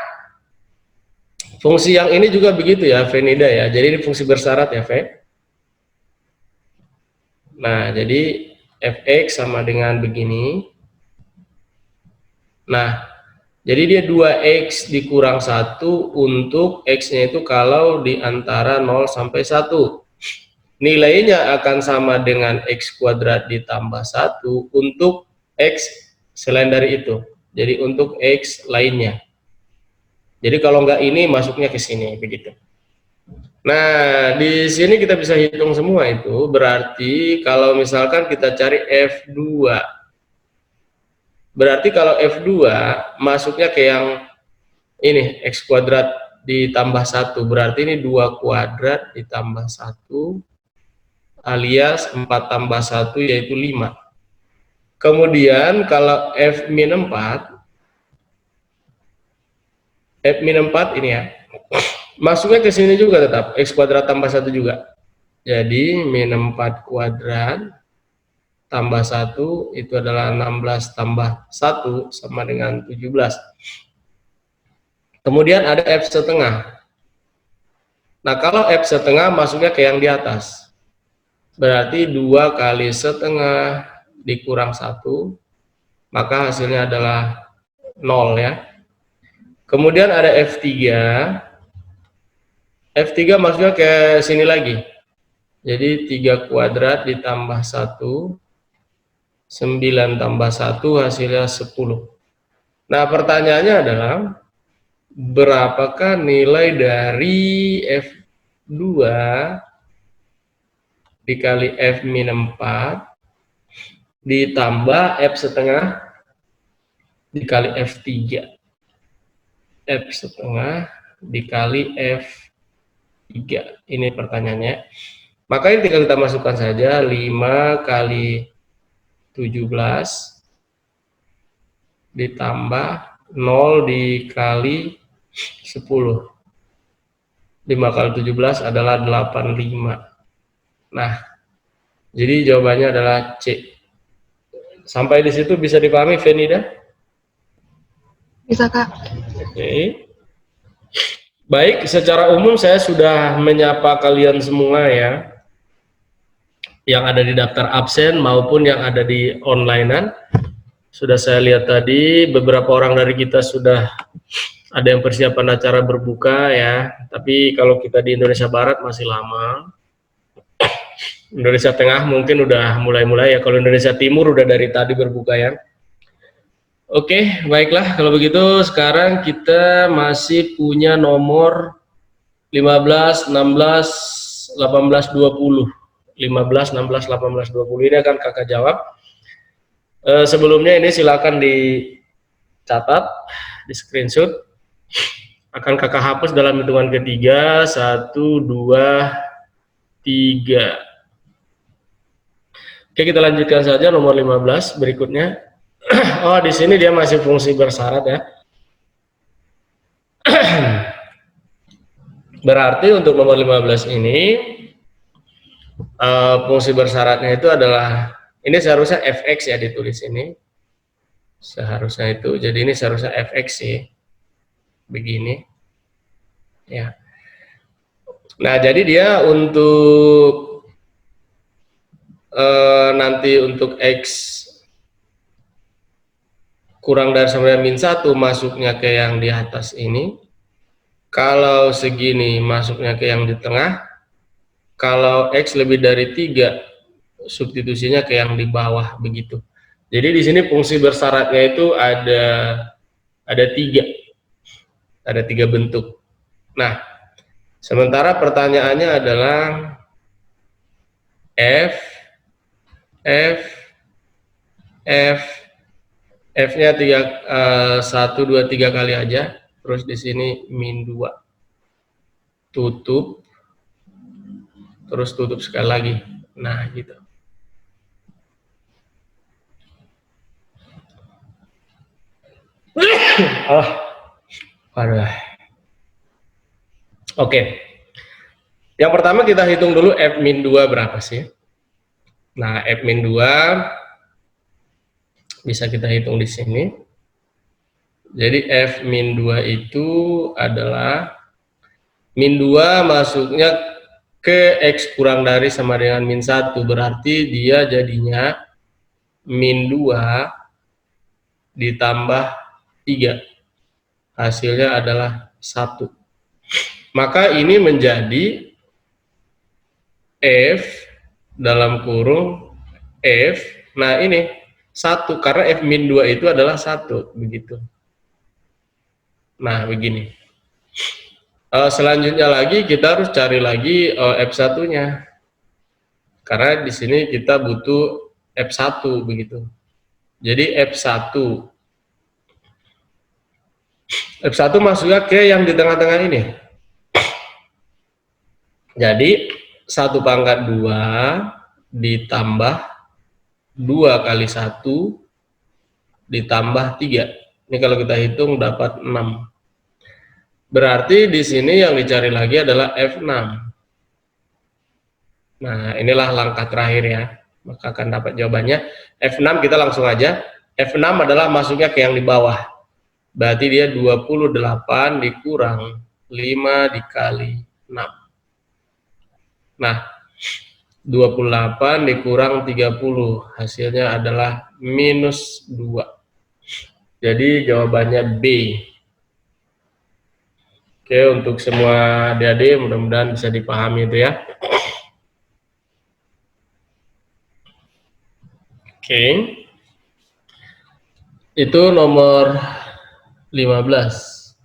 fungsi yang ini juga begitu ya, Venida ya. Jadi ini fungsi bersyarat ya, V. Nah, jadi fx sama dengan begini. Nah, jadi dia 2x dikurang 1 untuk x-nya itu kalau di antara 0 sampai 1. Nilainya akan sama dengan x kuadrat ditambah 1 untuk x selain dari itu. Jadi untuk x lainnya. Jadi kalau enggak ini masuknya ke sini, begitu. Nah, di sini kita bisa hitung semua itu. Berarti kalau misalkan kita cari F2. Berarti kalau F2 masuknya ke yang ini, X kuadrat ditambah 1. Berarti ini 2 kuadrat ditambah 1 alias 4 tambah 1 yaitu 5. Kemudian kalau F-4 ini ya, masuknya ke sini juga tetap X kuadrat tambah 1 juga. Jadi min 4 kuadrat tambah 1 itu adalah 16 tambah 1 sama dengan 17. Kemudian ada F setengah. Nah, kalau F setengah masuknya ke yang di atas. Berarti 2 kali setengah dikurang 1, maka hasilnya adalah 0 ya. Kemudian ada F3. F3 masuknya ke sini lagi. Jadi 3 kuadrat ditambah 1, 9 tambah 1 hasilnya 10. Nah, pertanyaannya adalah berapakah nilai dari F2 dikali F-4 ditambah F setengah dikali F3. F setengah dikali F3. Ini pertanyaannya. Maka ini tinggal kita masukkan saja 5 kali 17 ditambah 0 dikali 10. 5 kali 17 adalah 85. Nah, jadi jawabannya adalah C. Sampai di situ bisa dipahami, Venida? Bisa, Kak. Oke. Baik, secara umum saya sudah menyapa kalian semua ya, yang ada di daftar absen maupun yang ada di onlinean. Sudah saya lihat tadi beberapa orang dari kita sudah ada yang persiapan acara berbuka ya, tapi kalau kita di Indonesia Barat masih lama. Indonesia Tengah mungkin udah mulai-mulai ya, kalau Indonesia Timur udah dari tadi berbuka ya. Oke, baiklah kalau begitu sekarang kita masih punya nomor 15, 16, 18, 20. 15, 16, 18, 20 ini akan kakak jawab. Sebelumnya ini silakan dicatat, di screenshot. Akan kakak hapus dalam hitungan ketiga. 1, 2, 3. Oke, kita lanjutkan saja nomor 15 berikutnya. Oh, di sini dia masih fungsi bersyarat ya. Berarti untuk nomor 15 ini fungsi bersyaratnya itu adalah, ini seharusnya fx ya ditulis ini. Seharusnya itu, jadi ini seharusnya fx sih. Begini. Ya. Nah, jadi dia untuk nanti untuk x kurang dari sama dengan min 1 masuknya ke yang di atas ini. Kalau segini masuknya ke yang di tengah. Kalau X lebih dari 3 substitusinya ke yang di bawah begitu. Jadi di sini fungsi bersyaratnya itu ada 3. Ada 3 bentuk. Nah, sementara pertanyaannya adalah F-nya 1, 2, 3 kali aja, terus di sini min 2, tutup, terus tutup sekali lagi, nah gitu. Aduh. Oke. Yang pertama kita hitung dulu F-2 berapa sih? Nah, F-2 bisa kita hitung di sini. Jadi F-2 itu adalah min 2 masuknya ke X kurang dari sama dengan min 1. Berarti dia jadinya min 2 ditambah 3. Hasilnya adalah 1. Maka ini menjadi F dalam kurung F. Nah ini 1 karena F-2 itu adalah 1 begitu. Nah begini. Selanjutnya lagi kita harus cari lagi F1-nya. Karena di sini kita butuh F1 begitu. Jadi F1 masuknya ke yang di tengah-tengah ini. Jadi 1 pangkat 2 ditambah 2 kali 1 ditambah 3. Ini kalau kita hitung dapat 6. Berarti di sini yang dicari lagi adalah F6. Nah, inilah langkah terakhir ya. Maka akan dapat jawabannya. F6 kita langsung aja. F6 adalah masuknya ke yang di bawah. Berarti dia 28 dikurang 5 dikali 6. Nah, 28 dikurang 30, hasilnya adalah minus 2. Jadi jawabannya B. Oke, untuk semua adik-adik mudah-mudahan bisa dipahami itu ya. Oke. Itu nomor 15.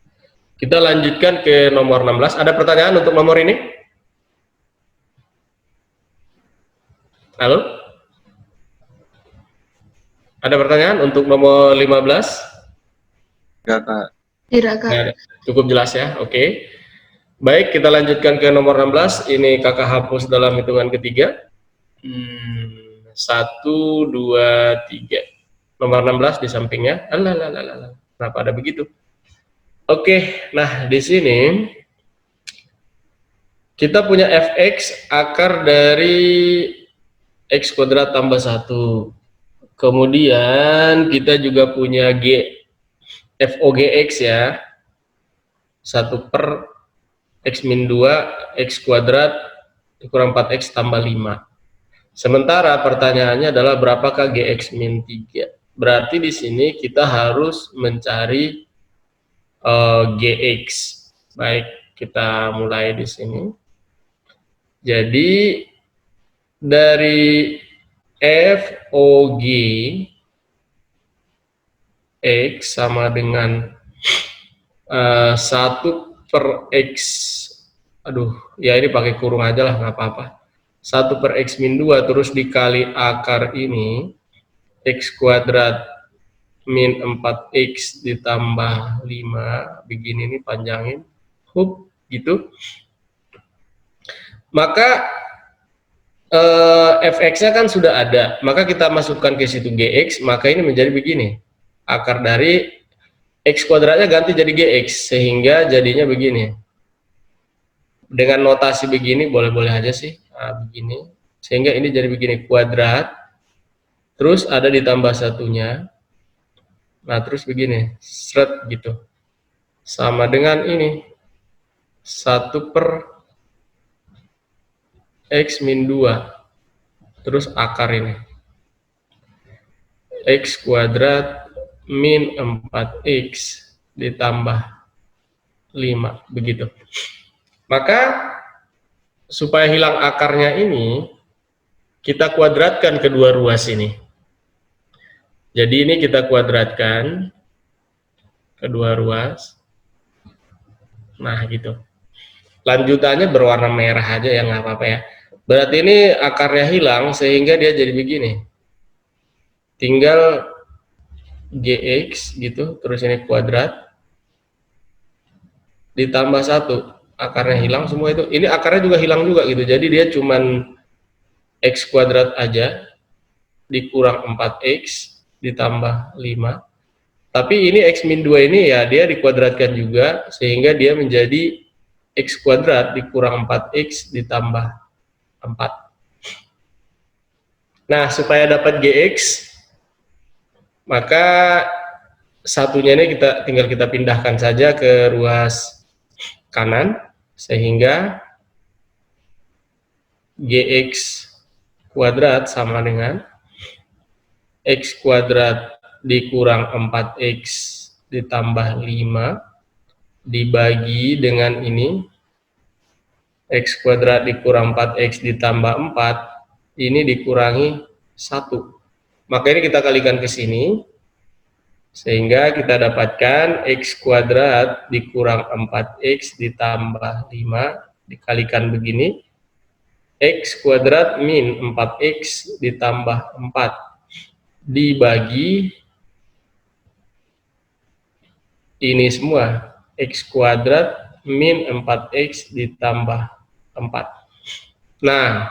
Kita lanjutkan ke nomor 16. Ada pertanyaan untuk nomor ini? Halo? Ada pertanyaan untuk nomor 15? Enggak, Kak. Tidak, Kak. Nah, cukup jelas ya, oke. Baik, kita lanjutkan ke nomor 16. Ini kakak hapus dalam hitungan ketiga. 1, 2, 3. Nomor 16 di sampingnya. Alah. Kenapa ada begitu? Oke, nah di sini kita punya fx akar dari x kuadrat tambah 1. Kemudian kita juga punya FOGX ya. 1 per x min 2 x kuadrat kurang 4x tambah 5. Sementara pertanyaannya adalah berapakah gx min 3? Berarti di sini kita harus mencari gx. Baik, kita mulai di sini. Jadi dari FOG X sama dengan 1 per X, aduh ya ini pakai kurung aja lah nggak apa-apa, 1 per X min 2 terus dikali akar ini X kuadrat min 4X ditambah 5 begini nih, panjangin gitu, maka fx-nya kan sudah ada, maka kita masukkan ke situ gx, maka ini menjadi begini, akar dari x kuadratnya ganti jadi gx, sehingga jadinya begini. Dengan notasi begini boleh-boleh aja sih, nah, begini, sehingga ini jadi begini, kuadrat, terus ada ditambah satunya, nah terus begini, seret gitu, sama dengan ini, 1 per X min 2 terus akar ini X kuadrat min 4X ditambah 5 begitu. Maka supaya hilang akarnya ini kita kuadratkan kedua ruas ini. Jadi ini kita kuadratkan kedua ruas, nah gitu. Lanjutannya berwarna merah aja ya, nggak apa-apa ya. Berarti ini akarnya hilang sehingga dia jadi begini. Tinggal gx gitu, terus ini kuadrat ditambah 1, akarnya hilang semua itu. Ini akarnya juga hilang juga gitu. Jadi dia cuman x kuadrat aja dikurang 4x ditambah 5 Tapi ini X min 2 ini ya dia dikuadratkan juga, sehingga dia menjadi X kuadrat dikurang 4X ditambah 4. Nah, supaya dapat GX, maka satunya ini tinggal kita pindahkan saja ke ruas kanan, sehingga GX kuadrat sama dengan X kuadrat dikurang 4X ditambah 5 dibagi dengan ini X kuadrat dikurang 4X ditambah 4, ini dikurangi 1. Maka ini kita kalikan ke sini, sehingga kita dapatkan X kuadrat dikurang 4X ditambah 5 dikalikan begini, X kuadrat min 4X ditambah 4 dibagi ini semua, X kuadrat min 4X ditambah 4. Nah,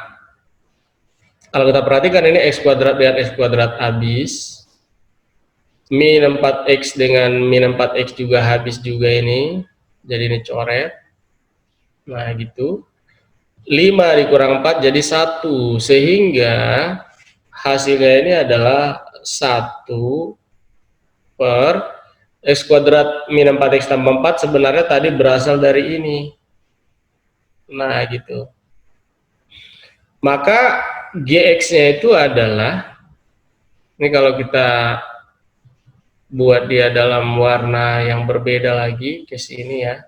kalau kita perhatikan ini X kuadrat dengan X kuadrat habis, min 4X dengan min 4X juga habis juga ini, jadi ini coret. Nah gitu, 5 dikurang 4 jadi 1, sehingga hasilnya ini adalah 1 per X kuadrat min 4X tambah 4 sebenarnya tadi berasal dari ini. Nah gitu. Maka GX-nya itu adalah, ini kalau kita buat dia dalam warna yang berbeda lagi, ke sini ya,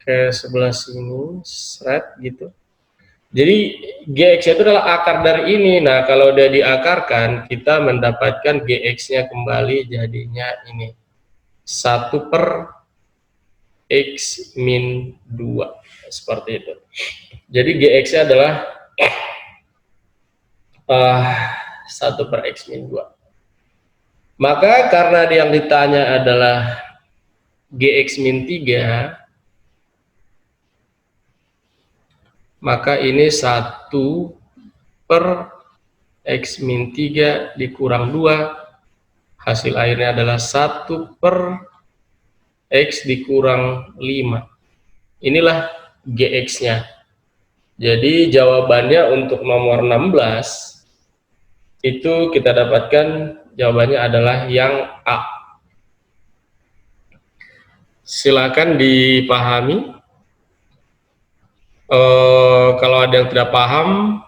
ke sebelah sini, seret gitu. Jadi GX-nya itu adalah akar dari ini. Nah kalau udah diakarkan, kita mendapatkan GX-nya kembali jadinya ini. 1 per X min 2, seperti itu. Jadi GX-nya adalah 1 per X min 2. Maka karena yang ditanya adalah GX min 3, maka ini 1 per X min 3 dikurang 2, hasil akhirnya adalah 1 per X dikurang 5. Inilah GX-nya. Jadi jawabannya untuk nomor 16 itu kita dapatkan jawabannya adalah yang A. Silakan dipahami. Kalau ada yang tidak paham,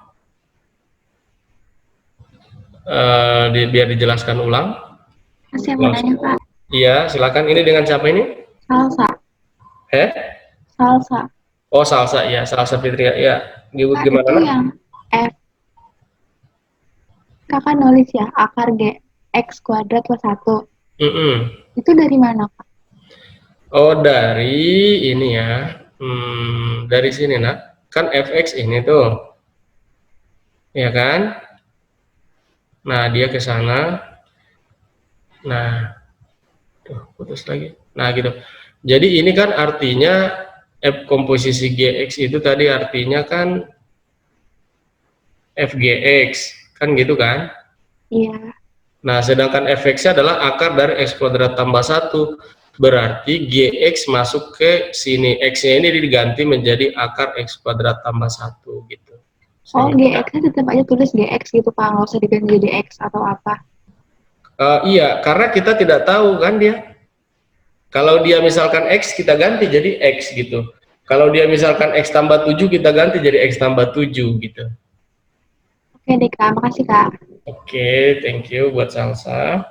biar dijelaskan ulang. Saya mau nanya, Pak. Iya, silakan. Ini dengan siapa ini? Salsa. Salsa. Oh, Salsa ya, Salsa Fitria. Ya, Pak, gimana? itu yang F. Kakak nulis ya, akar GX kuadrat plus 1. Itu dari mana, Pak? Oh, dari ini ya. Dari sini, nak. Kan fx ini tuh. Ya kan? Nah, dia ke sana. Nah, tuh, putus lagi. Nah, gitu. Jadi ini kan artinya F komposisi GX itu tadi artinya kan FGX, kan gitu kan? Iya. Nah, sedangkan fx-nya adalah akar dari X kuadrat tambah 1. Berarti GX masuk ke sini. X-nya ini diganti menjadi akar X kuadrat tambah 1 gitu. Oh, GX-nya tetap aja tulis GX gitu, Pak. Nggak usah diganti jadi X atau apa. Iya, karena kita tidak tahu kan dia. Kalau dia misalkan X, kita ganti jadi X gitu. Kalau dia misalkan X tambah 7, kita ganti jadi X tambah 7 gitu. Oke deh, Kak. Makasih, Kak. Oke, thank you buat Salsa.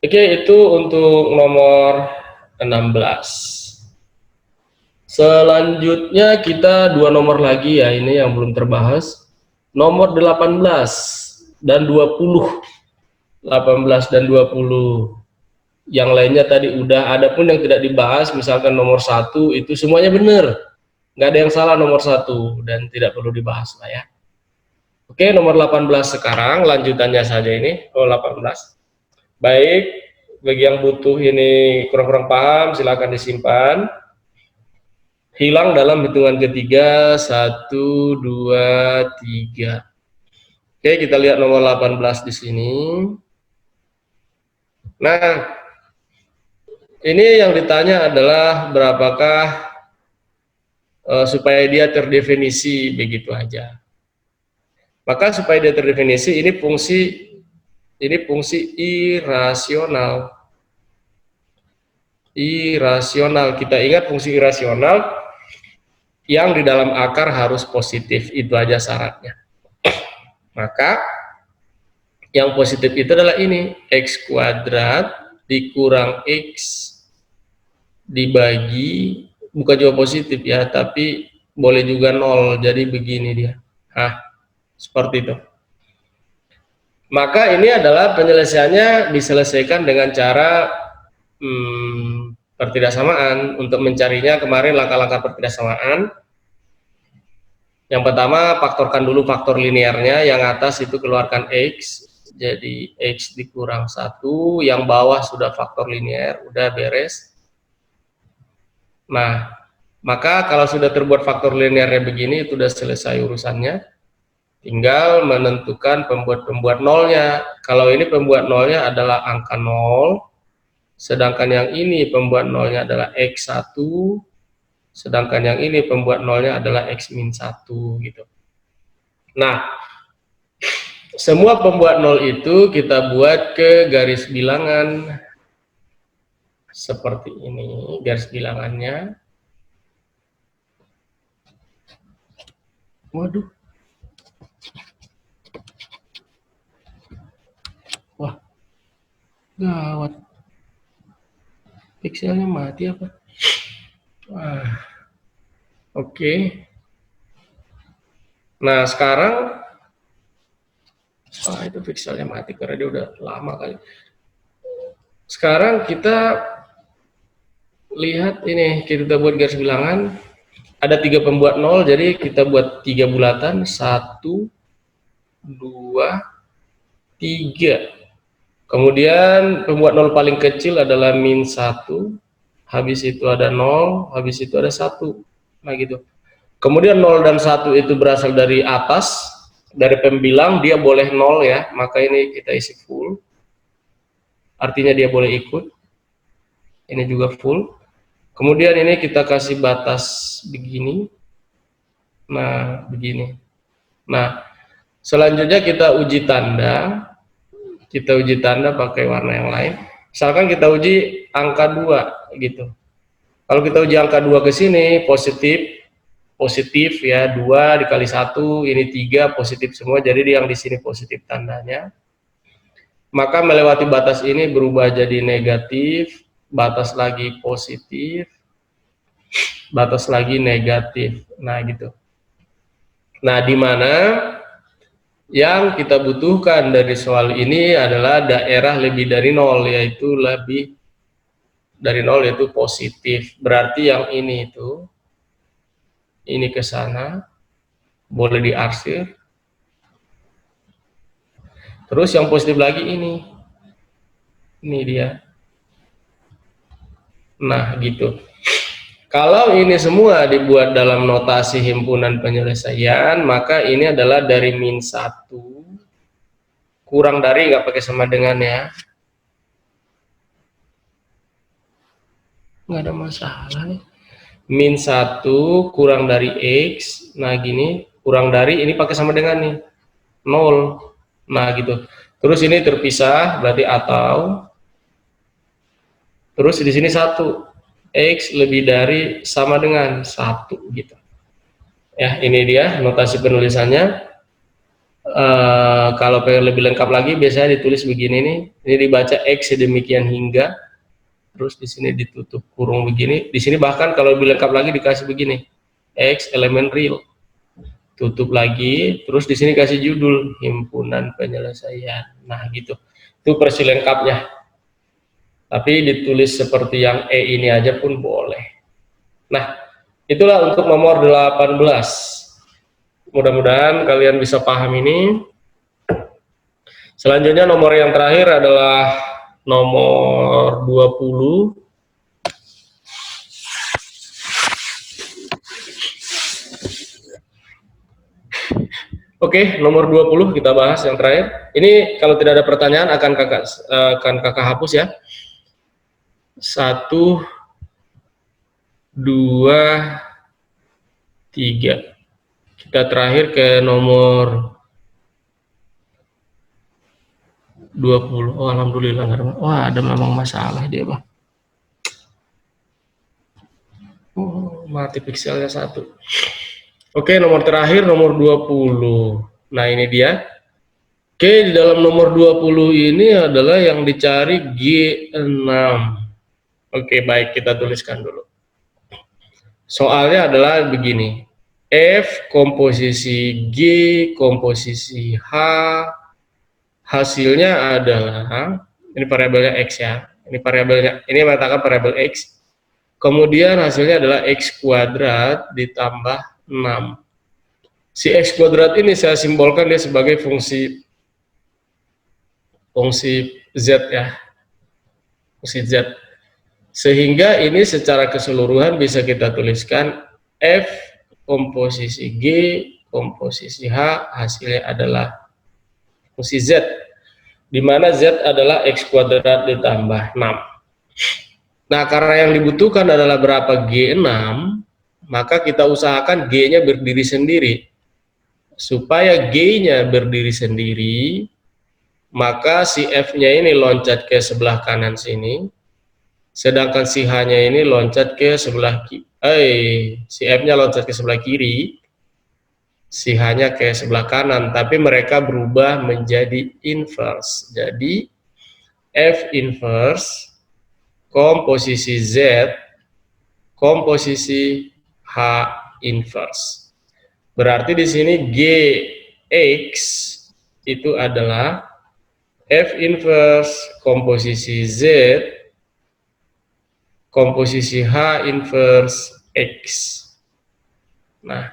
Oke, itu untuk nomor 16. Selanjutnya kita 2 nomor lagi ya, ini yang belum terbahas. Nomor 18 dan 20. 18 dan 20. Yang lainnya tadi udah, ada pun yang tidak dibahas, misalkan nomor 1 itu semuanya benar. Nggak ada yang salah nomor 1 dan tidak perlu dibahas lah ya. Oke, nomor 18 sekarang, lanjutannya saja ini. Oh, 18. Baik, bagi yang butuh ini kurang-kurang paham, silakan disimpan. Hilang dalam hitungan ketiga, 1, 2, 3. Oke, kita lihat nomor 18 di sini. Nah, ini yang ditanya adalah berapakah supaya dia terdefinisi begitu aja. Maka supaya dia terdefinisi, ini fungsi irasional. Irasional, kita ingat fungsi irasional yang di dalam akar harus positif, itu aja syaratnya. Maka yang positif itu adalah ini, x kuadrat dikurang x dibagi, bukan juga positif ya, tapi boleh juga 0, jadi begini dia. Seperti itu. Maka ini adalah penyelesaiannya diselesaikan dengan cara pertidaksamaan. Untuk mencarinya kemarin langkah-langkah pertidaksamaan. Yang pertama, faktorkan dulu faktor linearnya, yang atas itu keluarkan x, jadi x dikurang 1, yang bawah sudah faktor linear, udah beres. Nah, maka kalau sudah terbuat faktor linearnya begini, itu sudah selesai urusannya. Tinggal menentukan pembuat nolnya. Kalau ini pembuat nolnya adalah angka 0, sedangkan yang ini pembuat nolnya adalah x1, sedangkan yang ini pembuat nolnya adalah x-1 gitu. Nah, semua pembuat nol itu kita buat ke garis bilangan seperti ini, garis bilangannya. Waduh. Wah, gawat. Pixelnya mati apa? Wah. Oke. Nah, sekarang itu pixelnya mati karena dia udah lama kali. Sekarang kita lihat ini, kita buat garis bilangan. Ada 3 pembuat 0, jadi kita buat 3 bulatan, 1, 2, 3. Kemudian pembuat 0 paling kecil adalah -1, habis itu ada 0, habis itu ada 1. Nah gitu. Kemudian 0 dan 1 itu berasal dari atas, dari pembilang, dia boleh 0 ya, maka ini kita isi full. Artinya dia boleh ikut. Ini juga full. Kemudian ini kita kasih batas begini. Nah, begini. Nah, selanjutnya kita uji tanda. Kita uji tanda pakai warna yang lain. Misalkan kita uji angka 2 gitu. Kalau kita uji angka 2 ke sini positif ya, 2 dikali 1 ini 3 positif semua, jadi yang di sini positif tandanya. Maka melewati batas ini berubah jadi negatif, batas lagi positif, batas lagi negatif. Nah gitu. Nah, di mana yang kita butuhkan dari soal ini adalah daerah lebih dari 0, yaitu lebih dari 0 yaitu positif. Berarti yang ini itu, ini ke sana, boleh diarsir. Terus yang positif lagi ini dia. Nah gitu. Kalau ini semua dibuat dalam notasi himpunan penyelesaian, maka ini adalah dari -1 kurang dari, nggak pakai sama dengan ya. Nggak ada masalah nih. -1 kurang dari X, nah gini, kurang dari, ini pakai sama dengan nih, 0. Nah gitu. Terus ini terpisah, berarti atau. Terus di sini 1. X lebih dari sama dengan 1 gitu. Ya, ini dia notasi penulisannya. Kalau pengen lebih lengkap lagi biasanya ditulis begini nih. Ini dibaca X sedemikian hingga. Terus di sini ditutup kurung begini. Di sini bahkan kalau lebih lengkap lagi dikasih begini. X elemen real. Tutup lagi, terus di sini kasih judul himpunan penyelesaian. Nah, gitu. Itu versi lengkapnya. Tapi ditulis seperti yang E ini aja pun boleh. Nah, itulah untuk nomor 18. Mudah-mudahan kalian bisa paham ini. Selanjutnya nomor yang terakhir adalah nomor 20. Oke, nomor 20 kita bahas yang terakhir. Ini kalau tidak ada pertanyaan akan kakak hapus ya. 1, 2, 3. Kita terakhir ke nomor 20. Oh, alhamdulillah nggak ada. Wah, ada memang masalah dia, Bang. Oh, mati pikselnya 1. Oke, nomor terakhir nomor 20. Nah, ini dia. Oke, di dalam nomor 20 ini adalah yang dicari G6. Oke, baik, kita tuliskan dulu. Soalnya adalah begini. F komposisi G komposisi H, hasilnya adalah, ini variabelnya X ya. Ini variabelnya, ini mengatakan variabel X. Kemudian hasilnya adalah X kuadrat ditambah 6. Si X kuadrat ini saya simbolkan dia sebagai fungsi Z ya. Fungsi Z. Sehingga ini secara keseluruhan bisa kita tuliskan F komposisi G komposisi H hasilnya adalah fungsi Z, di mana Z adalah X kuadrat ditambah 6. Nah, karena yang dibutuhkan adalah berapa G6, maka kita usahakan G-nya berdiri sendiri. Supaya G-nya berdiri sendiri, maka si F-nya ini loncat ke sebelah kanan sini, sedangkan si H-nya ini loncat ke sebelah kiri. Si F-nya loncat ke sebelah kiri, si H-nya ke sebelah kanan, tapi mereka berubah menjadi inverse. Jadi F inverse komposisi Z komposisi H inverse. Berarti di sini Gx itu adalah F inverse komposisi Z komposisi H inverse X. Nah,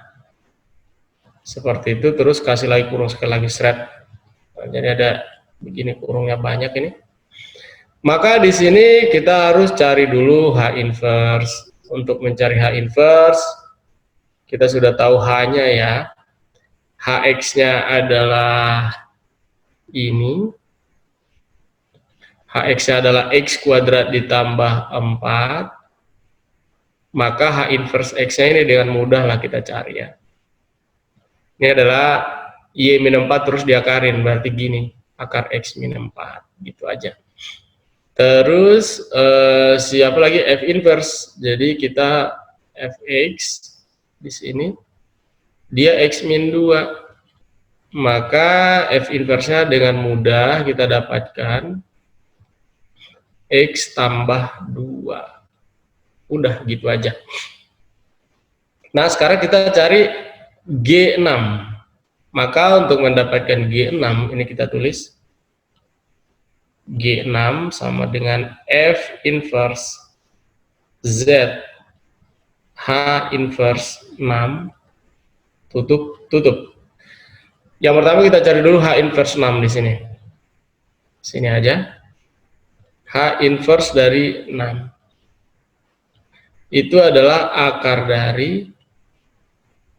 seperti itu. Terus kasih lagi kurung sekali lagi seret. Nah, jadi ada begini kurungnya banyak ini. Maka di sini kita harus cari dulu H inverse. Untuk mencari H inverse, kita sudah tahu H-nya ya. Hx-nya adalah ini. Hx-nya adalah X kuadrat ditambah 4. Maka H inverse X-nya ini dengan mudah lah kita cari ya. Ini adalah Y-4 terus diakarin, berarti gini. Akar X-4, gitu aja. Terus, siapa lagi? F inverse. Jadi kita Fx di sini dia X-2, maka F inverse-nya dengan mudah kita dapatkan X tambah 2. Udah gitu aja. Nah, sekarang kita cari G6. Maka untuk mendapatkan G6 ini kita tulis G6 sama dengan F inverse Z H inverse 6 tutup. Yang pertama kita cari dulu H inverse 6 di sini. Sini aja. H inverse dari 6. Itu adalah akar dari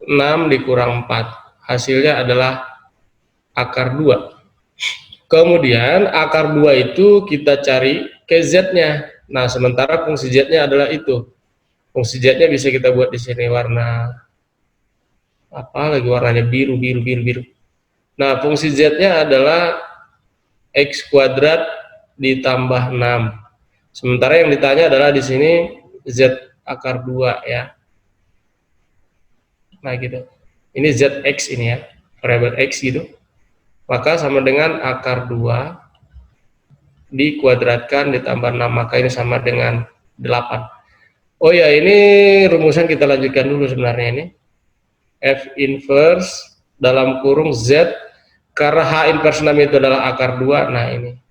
6 dikurang 4. Hasilnya adalah akar 2. Kemudian akar 2 itu kita cari ke Z-nya. Nah, sementara fungsi Z-nya adalah itu. Fungsi Z-nya bisa kita buat di sini warna apa lagi, warnanya biru. Nah, fungsi Z-nya adalah X kuadrat ditambah 6. Sementara yang ditanya adalah di sini Z akar 2 ya. Nah, gitu. Ini ZX ini ya, variabel X gitu. Maka sama dengan akar 2 dikuadratkan ditambah 6, maka ini sama dengan 8. Oh ya, ini rumusan kita lanjutkan dulu sebenarnya ini. F inverse dalam kurung Z, karena H inverse 6 itu adalah akar 2, nah ini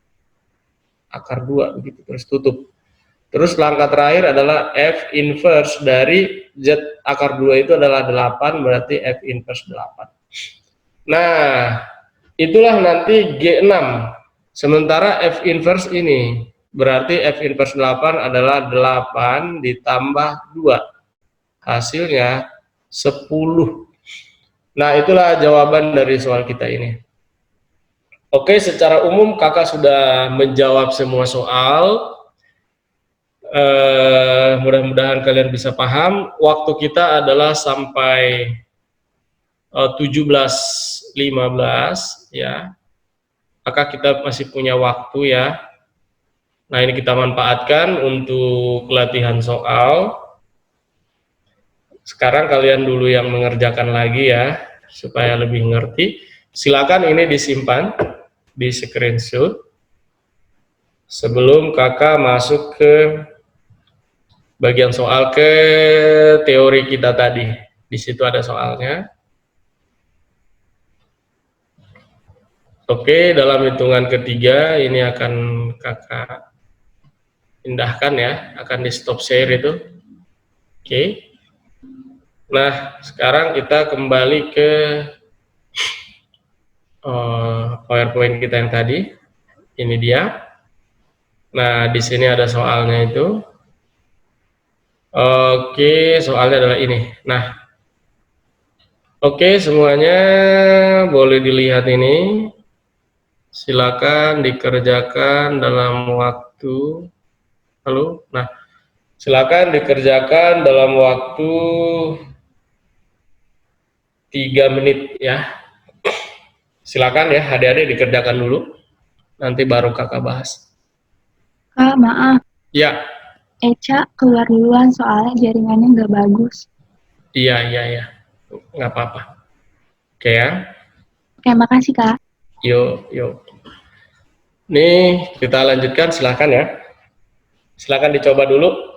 akar 2 begitu, terus tutup. Terus langkah terakhir adalah F inverse dari Z akar 2 itu adalah 8, berarti F inverse 8. Nah, itulah nanti G6. Sementara F inverse ini berarti F inverse 8 adalah 8 ditambah 2. Hasilnya 10. Nah, itulah jawaban dari soal kita ini. Oke, secara umum kakak sudah menjawab semua soal. Mudah-mudahan kalian bisa paham. Waktu kita adalah sampai 17.15 ya. Maka kita masih punya waktu ya. Nah, ini kita manfaatkan untuk latihan soal. Sekarang kalian dulu yang mengerjakan lagi ya, supaya lebih ngerti. Silakan ini disimpan di screenshot sebelum kakak masuk ke bagian soal ke teori kita tadi. Di situ ada soalnya. Oke, dalam hitungan ketiga ini akan kakak pindahkan ya, akan di stop share itu. Oke. Nah, sekarang kita kembali ke PowerPoint kita yang tadi. Ini dia. Nah, di sini ada soalnya itu. Oke, soalnya adalah ini. Nah, oke, semuanya boleh dilihat ini. Silakan dikerjakan dalam waktu. Halo. Nah, silakan dikerjakan dalam waktu 3 menit ya. Silakan ya, adik-adik dikerjakan dulu. Nanti baru kakak bahas. Kak, maaf. Ya, Eca keluar duluan soalnya jaringannya nggak bagus. iya, nggak apa-apa. Oke ya, Oke, makasih Kak. yuk. Nih, kita lanjutkan, silakan ya. Silakan dicoba dulu.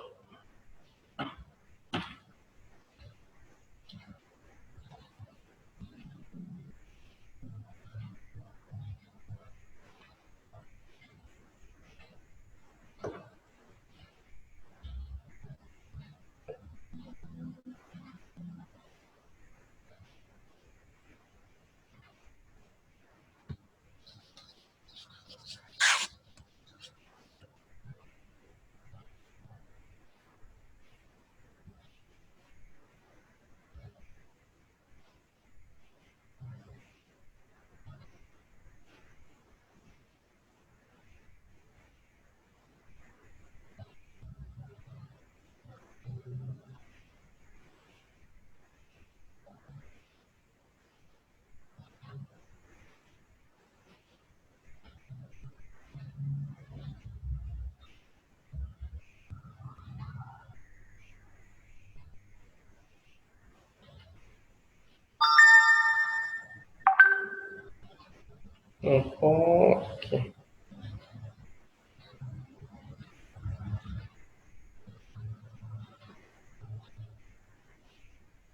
Oke.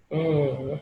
Hmm.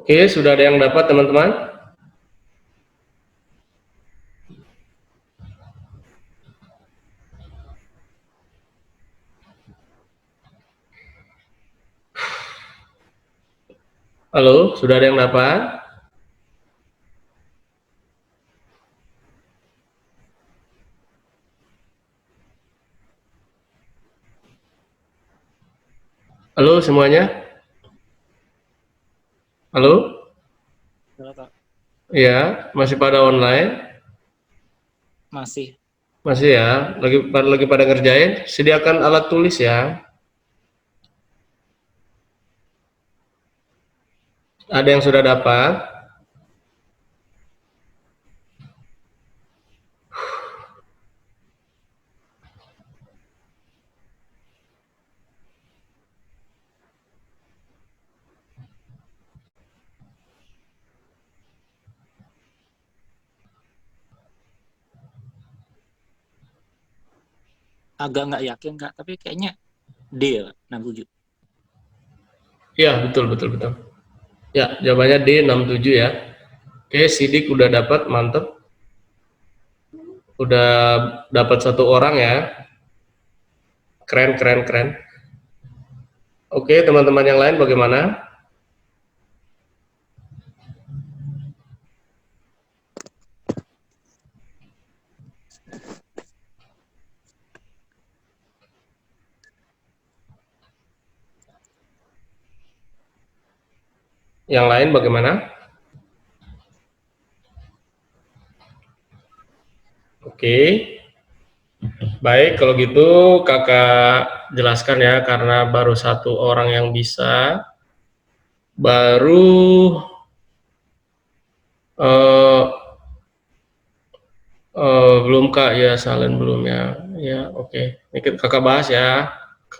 Oke, sudah ada yang dapat teman-teman? Halo, sudah ada yang dapat? Halo semuanya? Halo? Ya, masih pada online? Masih. Masih ya, lagi pada ngerjain. Sediakan alat tulis ya. Ada yang sudah dapat? Agak nggak yakin Kak, tapi kayaknya D ya, 67. Ya, betul. Ya, jawabannya D67 ya. Oke, Sidik udah dapat, mantep. Udah dapat 1 orang ya. Keren. Oke, teman-teman yang lain bagaimana? Yang lain bagaimana? Oke. Baik, kalau gitu kakak jelaskan ya, karena baru 1 orang yang bisa. Baru belum Kak, ya salin belum ya. Ya, oke. Ini kakak bahas ya,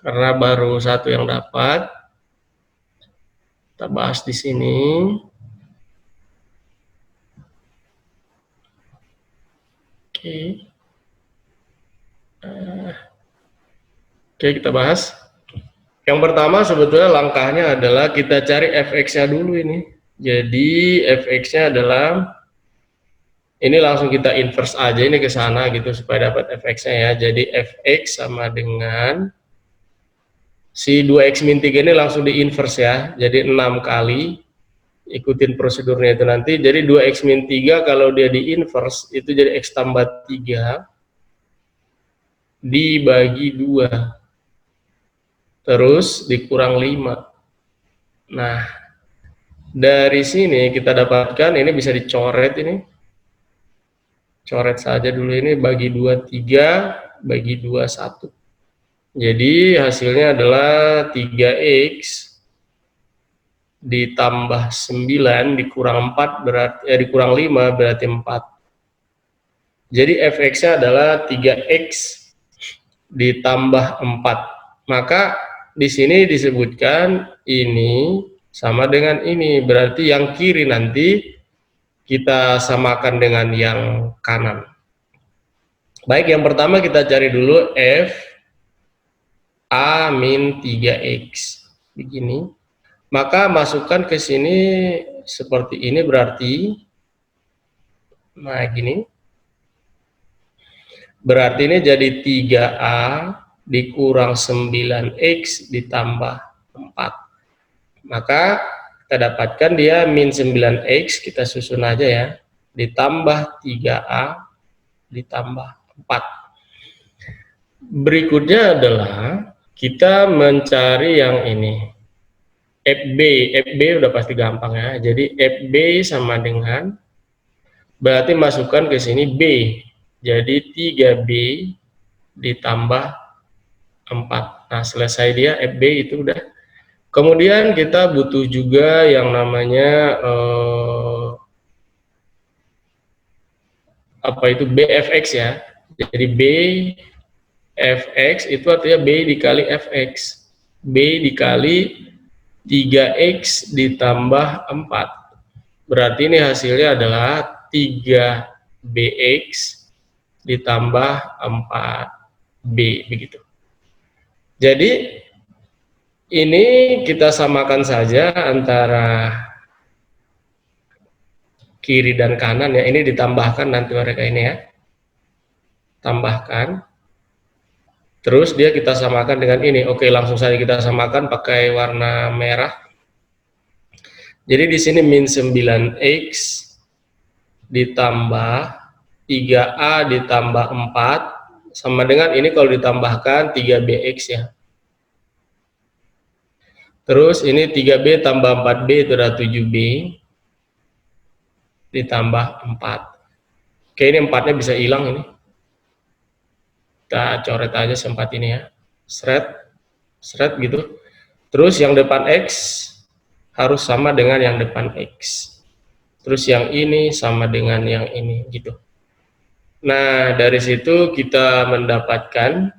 karena baru 1 yang dapat. Kita bahas di sini. Oke. Oke, kita bahas. Yang pertama sebetulnya langkahnya adalah kita cari fx-nya dulu ini. Jadi fx-nya adalah ini, langsung kita inverse aja ini ke sana gitu supaya dapat fx-nya ya. Jadi fx sama dengan si 2x min 3 ini langsung di inverse ya. Jadi 6 kali, ikutin prosedurnya itu nanti. Jadi 2x min 3 kalau dia di inverse itu jadi x tambah 3 dibagi 2 terus dikurang 5. Nah, dari sini kita dapatkan, ini bisa dicoret ini. Coret saja dulu ini, bagi 2, 3, bagi 2, 1. Jadi hasilnya adalah 3x ditambah 9 dikurang 4 berarti dikurang 5 berarti 4. Jadi fx-nya adalah 3x ditambah 4. Maka di sini disebutkan ini sama dengan ini, berarti yang kiri nanti kita samakan dengan yang kanan. Baik, yang pertama kita cari dulu f a min 3x begini. Maka masukkan ke sini seperti ini, berarti nah gini. Berarti ini jadi 3a dikurang 9x ditambah 4. Maka kita dapatkan dia min 9x, kita susun aja ya, ditambah 3a ditambah 4. Berikutnya adalah kita mencari yang ini, fb udah pasti gampang ya. Jadi fb sama dengan, berarti masukkan ke sini b, jadi 3b ditambah 4. Nah, selesai dia fb itu udah. Kemudian kita butuh juga yang namanya apa itu, bfx ya. Jadi bfx itu artinya b dikali fx, b dikali 3x ditambah 4. Berarti ini hasilnya adalah 3bx ditambah 4b begitu. Jadi ini kita samakan saja antara kiri dan kanan ya, ini ditambahkan nanti mereka ini ya, tambahkan, terus dia kita samakan dengan ini. Oke, langsung saja kita samakan pakai warna merah. Jadi di sini min 9x ditambah 3a ditambah 4 sama dengan ini kalau ditambahkan 3bx ya. Terus ini 3b tambah 4b itu adalah 7b ditambah 4. Oke, ini 4-nya bisa hilang ini. Kita coret aja sempat ini ya. Seret gitu. Terus yang depan x harus sama dengan yang depan x. Terus yang ini sama dengan yang ini gitu. Nah, dari situ kita mendapatkan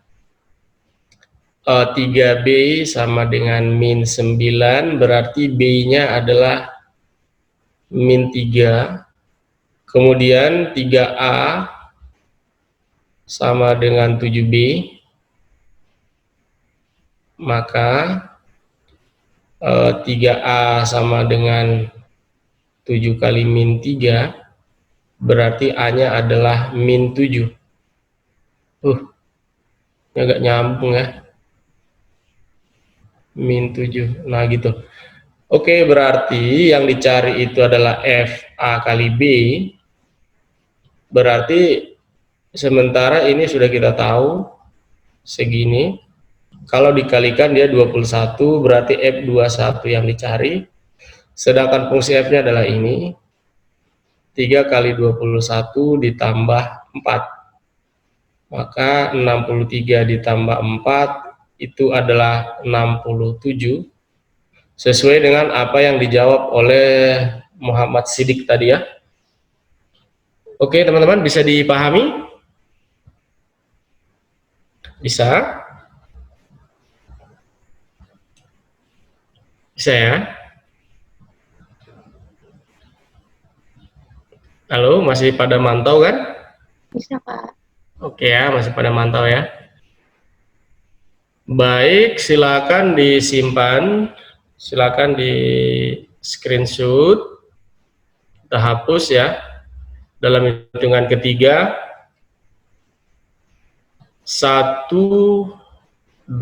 3b sama dengan min 9, berarti b-nya adalah min 3. Kemudian 3a sama dengan 7b, maka 3a sama dengan 7 kali min 3, berarti a-nya adalah min 7. Ini agak nyambung ya, min 7. Nah gitu. Oke, berarti yang dicari itu adalah f a kali b. Berarti sementara ini sudah kita tahu segini. Kalau dikalikan dia 21, berarti f21 yang dicari. Sedangkan fungsi f-nya adalah ini. 3 kali 21 ditambah 4. Maka 63 ditambah 4 itu adalah 67. Sesuai dengan apa yang dijawab oleh Muhammad Sidik tadi ya. Oke teman-teman, bisa dipahami? Bisa? Bisa ya? Halo, masih pada mantau kan? Bisa, Kak. Oke ya, masih pada mantau ya. Baik, silakan disimpan, silakan di screenshot, kita hapus ya. Dalam hitungan ketiga, 1, 2,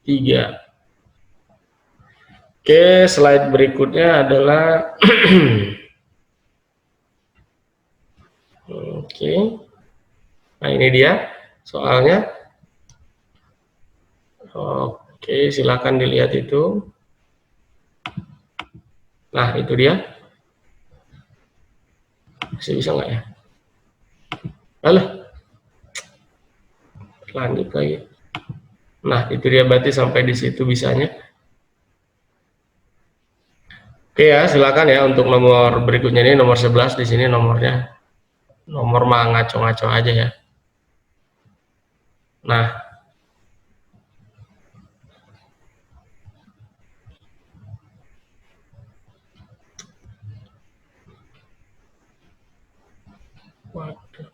3. Oke, slide berikutnya adalah oke. Nah, ini dia soalnya. Oke, silakan dilihat itu. Nah, itu dia. Masih bisa nggak ya? Alah. Lanjut lagi. Nah, itu dia, berarti sampai di situ bisanya. Oke ya, silakan ya untuk nomor berikutnya, ini nomor 11 di sini nomornya. Nomor mah ngaco-ngaco aja ya. Nah, waduh.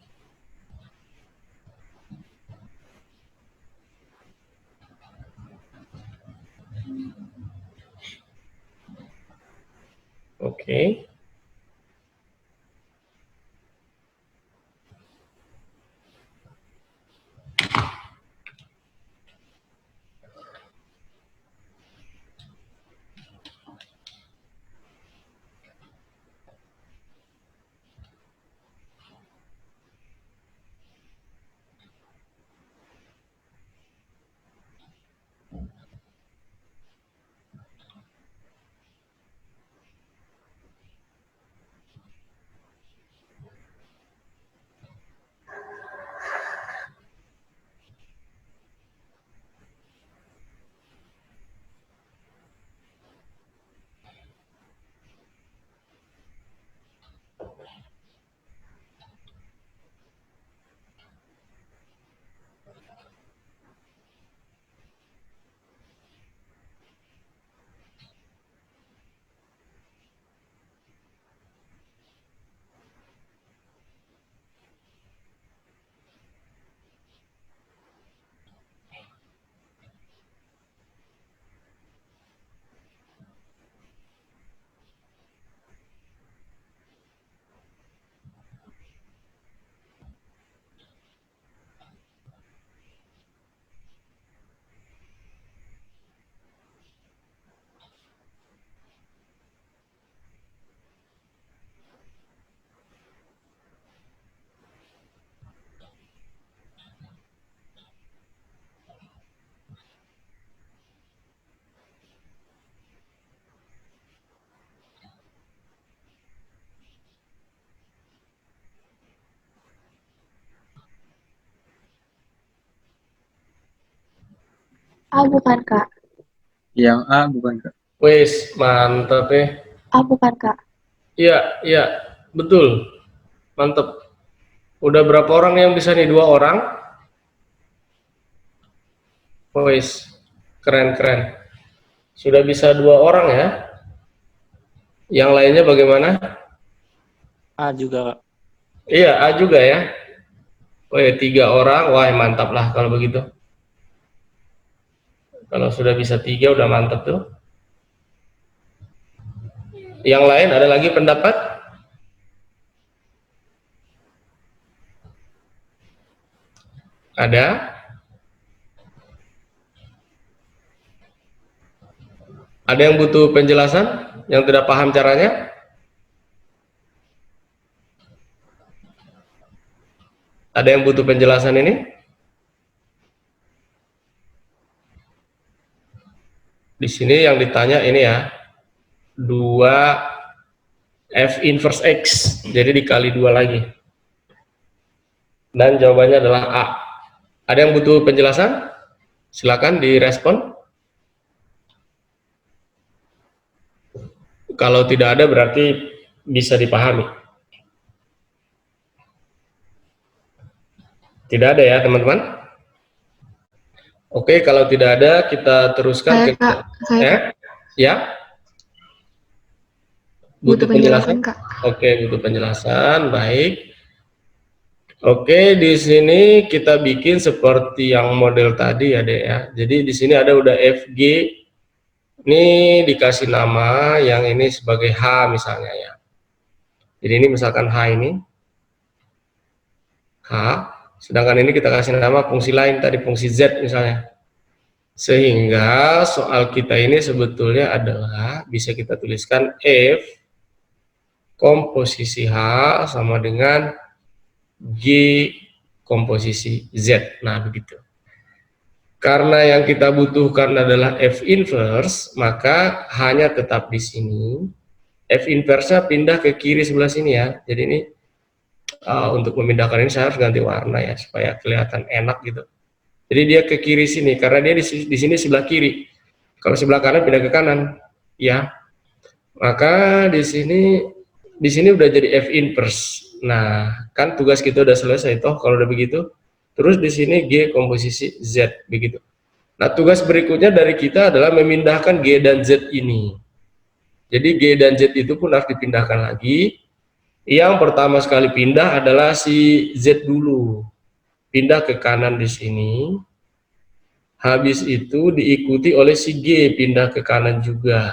Oke. A bukan Kak. Yang A bukan Kak. Wes, mantap ya. A bukan Kak. Iya, betul. Mantap. Udah berapa orang yang bisa nih? 2 orang? Wes, keren. Sudah bisa 2 orang ya. Yang lainnya bagaimana? A juga, Kak. Iya, A juga ya. Oh ya, 3 orang. Wah, mantap lah kalau begitu. Kalau sudah bisa 3 udah mantap tuh. Yang lain ada lagi pendapat? Ada? Ada yang butuh penjelasan? Yang tidak paham caranya? Ada yang butuh penjelasan ini? Di sini yang ditanya ini ya, 2 F inverse X, jadi dikali 2 lagi. Dan jawabannya adalah A. Ada yang butuh penjelasan? Silakan direspon. Kalau tidak ada berarti bisa dipahami. Tidak ada ya teman-teman? Oke, kalau tidak ada kita teruskan. Saya Ya? butuh penjelasan Kak. Oke, butuh penjelasan. Baik. Oke, di sini kita bikin seperti yang model tadi ya, Dek ya. Jadi di sini ada udah FG. Ini dikasih nama yang ini sebagai H misalnya ya. Jadi ini misalkan H ini. H. Sedangkan ini kita kasih nama fungsi lain tadi, fungsi Z misalnya. Sehingga soal kita ini sebetulnya adalah bisa kita tuliskan F komposisi H sama dengan G komposisi Z. Nah, begitu. Karena yang kita butuhkan adalah F inverse, maka hanya tetap di sini. F inverse-nya pindah ke kiri sebelah sini ya. Jadi ini untuk memindahkan ini saya harus ganti warna ya supaya kelihatan enak gitu. Jadi dia ke kiri sini karena dia di sini sebelah kiri. Kalau sebelah kanan pindah ke kanan, ya. Maka di sini udah jadi F inverse. Nah, kan tugas kita udah selesai toh kalau udah begitu. Terus di sini G komposisi Z begitu. Nah, tugas berikutnya dari kita adalah memindahkan G dan Z ini. Jadi G dan Z itu pun harus dipindahkan lagi. Yang pertama sekali pindah adalah si Z dulu. Pindah ke kanan di sini. Habis itu diikuti oleh si G pindah ke kanan juga.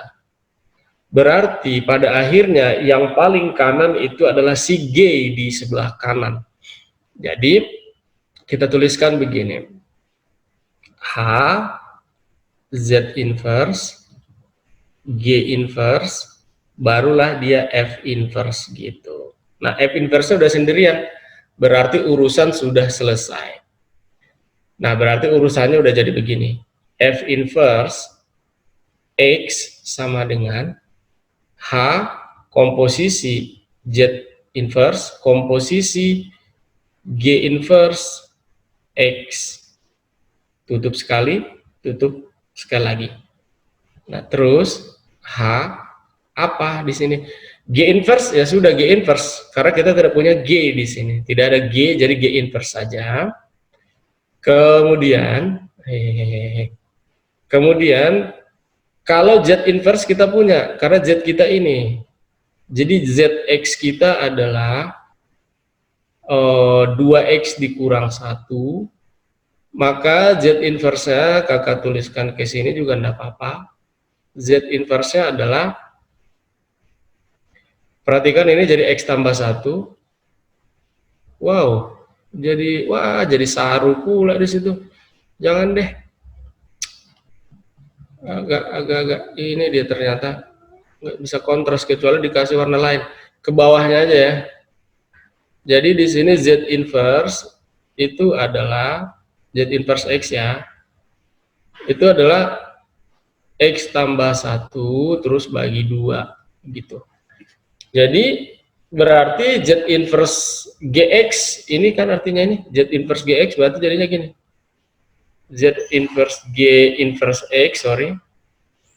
Berarti pada akhirnya yang paling kanan itu adalah si G di sebelah kanan. Jadi kita tuliskan begini. H Z inverse G inverse barulah dia F inverse gitu. Nah, F inverse udah sendirian. Berarti urusan sudah selesai. Nah, berarti urusannya udah jadi begini. F inverse X sama dengan H komposisi Z inverse komposisi G inverse X. Tutup sekali lagi. Nah, terus H apa di sini? G inverse ya sudah G inverse karena kita tidak punya G di sini. Tidak ada G jadi G inverse saja. Kemudian kalau Z inverse kita punya karena Z kita ini. Jadi ZX kita adalah 2X dikurang 1, maka Z inverse-nya kakak tuliskan ke sini juga enggak apa-apa. Z inverse-nya adalah, perhatikan ini jadi X tambah 1. Wow, jadi saru pula di situ. Jangan deh. Agak ini dia ternyata nggak bisa kontras kecuali dikasih warna lain. Ke bawahnya aja ya. Jadi di sini Z inverse itu adalah Z inverse X ya. Itu adalah X tambah 1 terus bagi 2 gitu. Jadi berarti Z inverse GX ini kan artinya ini Z inverse GX berarti jadinya gini. Z inverse G inverse X, sorry.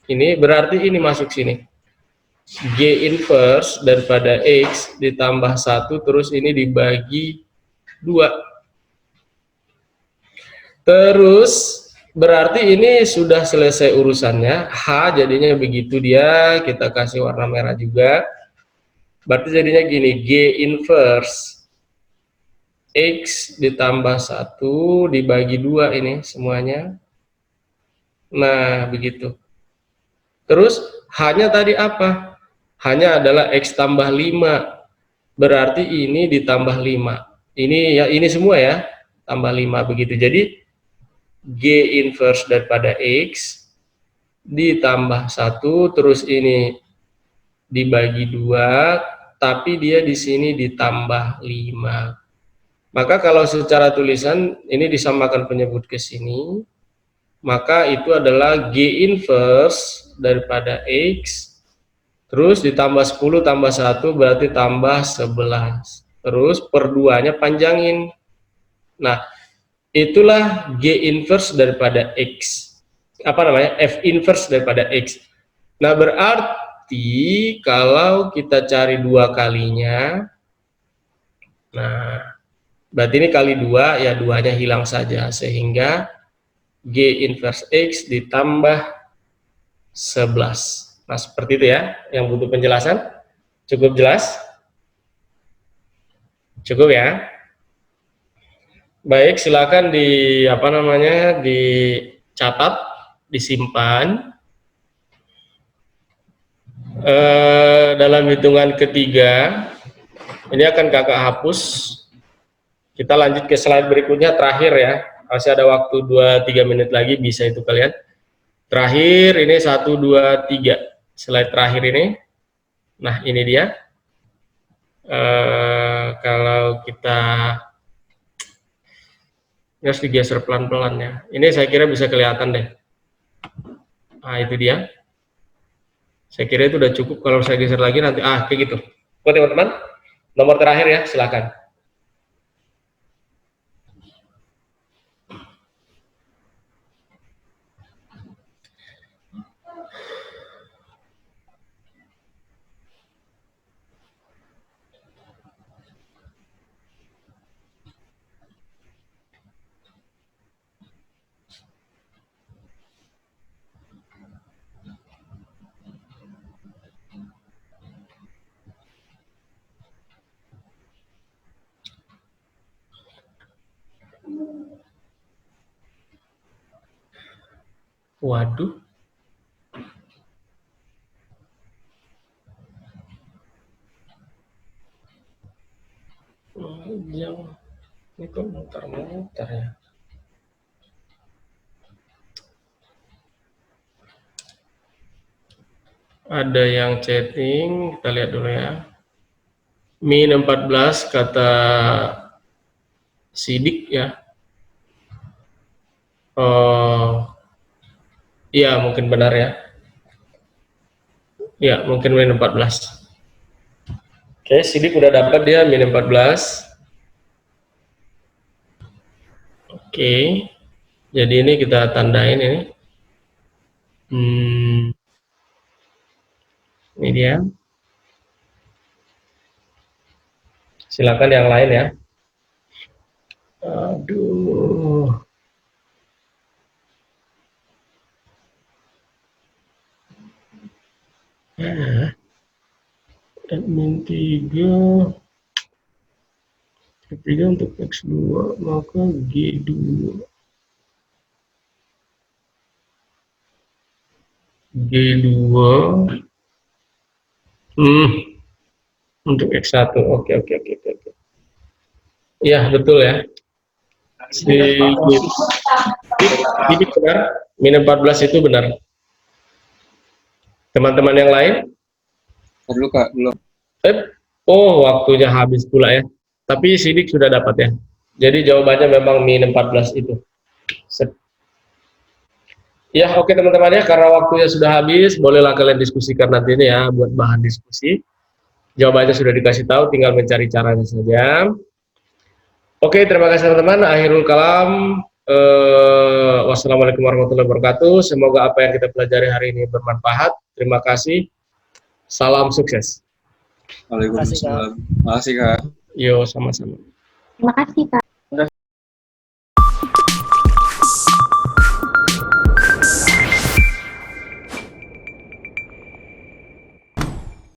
Ini berarti ini masuk sini. G inverse daripada X ditambah 1, terus ini dibagi 2. Terus berarti ini sudah selesai urusannya. H jadinya begitu dia, kita kasih warna merah juga. Berarti jadinya gini, G inverse X ditambah 1 dibagi 2 ini semuanya. Nah, begitu. Terus H-nya tadi apa? H-nya adalah X tambah 5. Berarti ini ditambah 5. Ini ya, ini semua ya, tambah 5 begitu. Jadi G inverse daripada X ditambah 1, terus ini dibagi 2, tapi dia di sini ditambah 5. Maka kalau secara tulisan ini disamakan penyebut ke sini, maka itu adalah G inverse daripada X, terus ditambah 10 tambah 1 berarti tambah 11. Terus per 2-nya panjangin. Nah, itulah G inverse daripada X. Apa namanya? F inverse daripada X. Nah, berarti kalau kita cari 2 kalinya, nah, berarti ini kali 2, ya 2-nya hilang saja, sehingga G inverse X ditambah 11. Nah, seperti itu ya, yang butuh penjelasan. Cukup jelas? Cukup ya? Baik, silakan dicatat, disimpan. Dalam hitungan ketiga, ini akan kakak hapus. Kita lanjut ke slide berikutnya, terakhir ya. Masih ada waktu 2-3 menit lagi, bisa itu kalian. Terakhir, ini 1, 2, 3. Slide terakhir ini. Nah, ini dia. Kalau kita harus digeser pelan-pelan ya. Ini saya kira bisa kelihatan deh. Nah, itu dia. Saya kira itu udah cukup. Kalau saya geser lagi nanti, kayak gitu. Oke teman-teman, nomor terakhir ya, silakan. Waduh. Ini kok muter-muter ya. Ada yang chatting, kita lihat dulu ya. Min 14 kata Sidik ya. Iya, mungkin benar ya. Ya, mungkin min 14. Oke, Sidik udah dapat dia min 14. Oke. Jadi ini kita tandain ini. Ini dia. Silakan yang lain ya. Aduh. Min 3 untuk X2, maka G2 untuk X1. Oke. Iya, betul ya. Ini benar, min 14 itu benar. Teman-teman yang lain? Perlu Kak, belum. Oh, waktunya habis pula ya. Tapi Sidik sudah dapat ya. Jadi jawabannya memang min 14 itu. Ya, oke teman-teman ya, karena waktunya sudah habis, bolehlah kalian diskusikan nanti ini ya, buat bahan diskusi. Jawabannya sudah dikasih tahu, tinggal mencari caranya saja. Oke, terima kasih teman-teman. Akhirul kalam. Wassalamualaikum warahmatullahi wabarakatuh. Semoga apa yang kita pelajari hari ini bermanfaat. Terima kasih. Salam sukses. Waalaikumsalam. Makasih Kak. Yo, sama-sama. Terima kasih, Kak.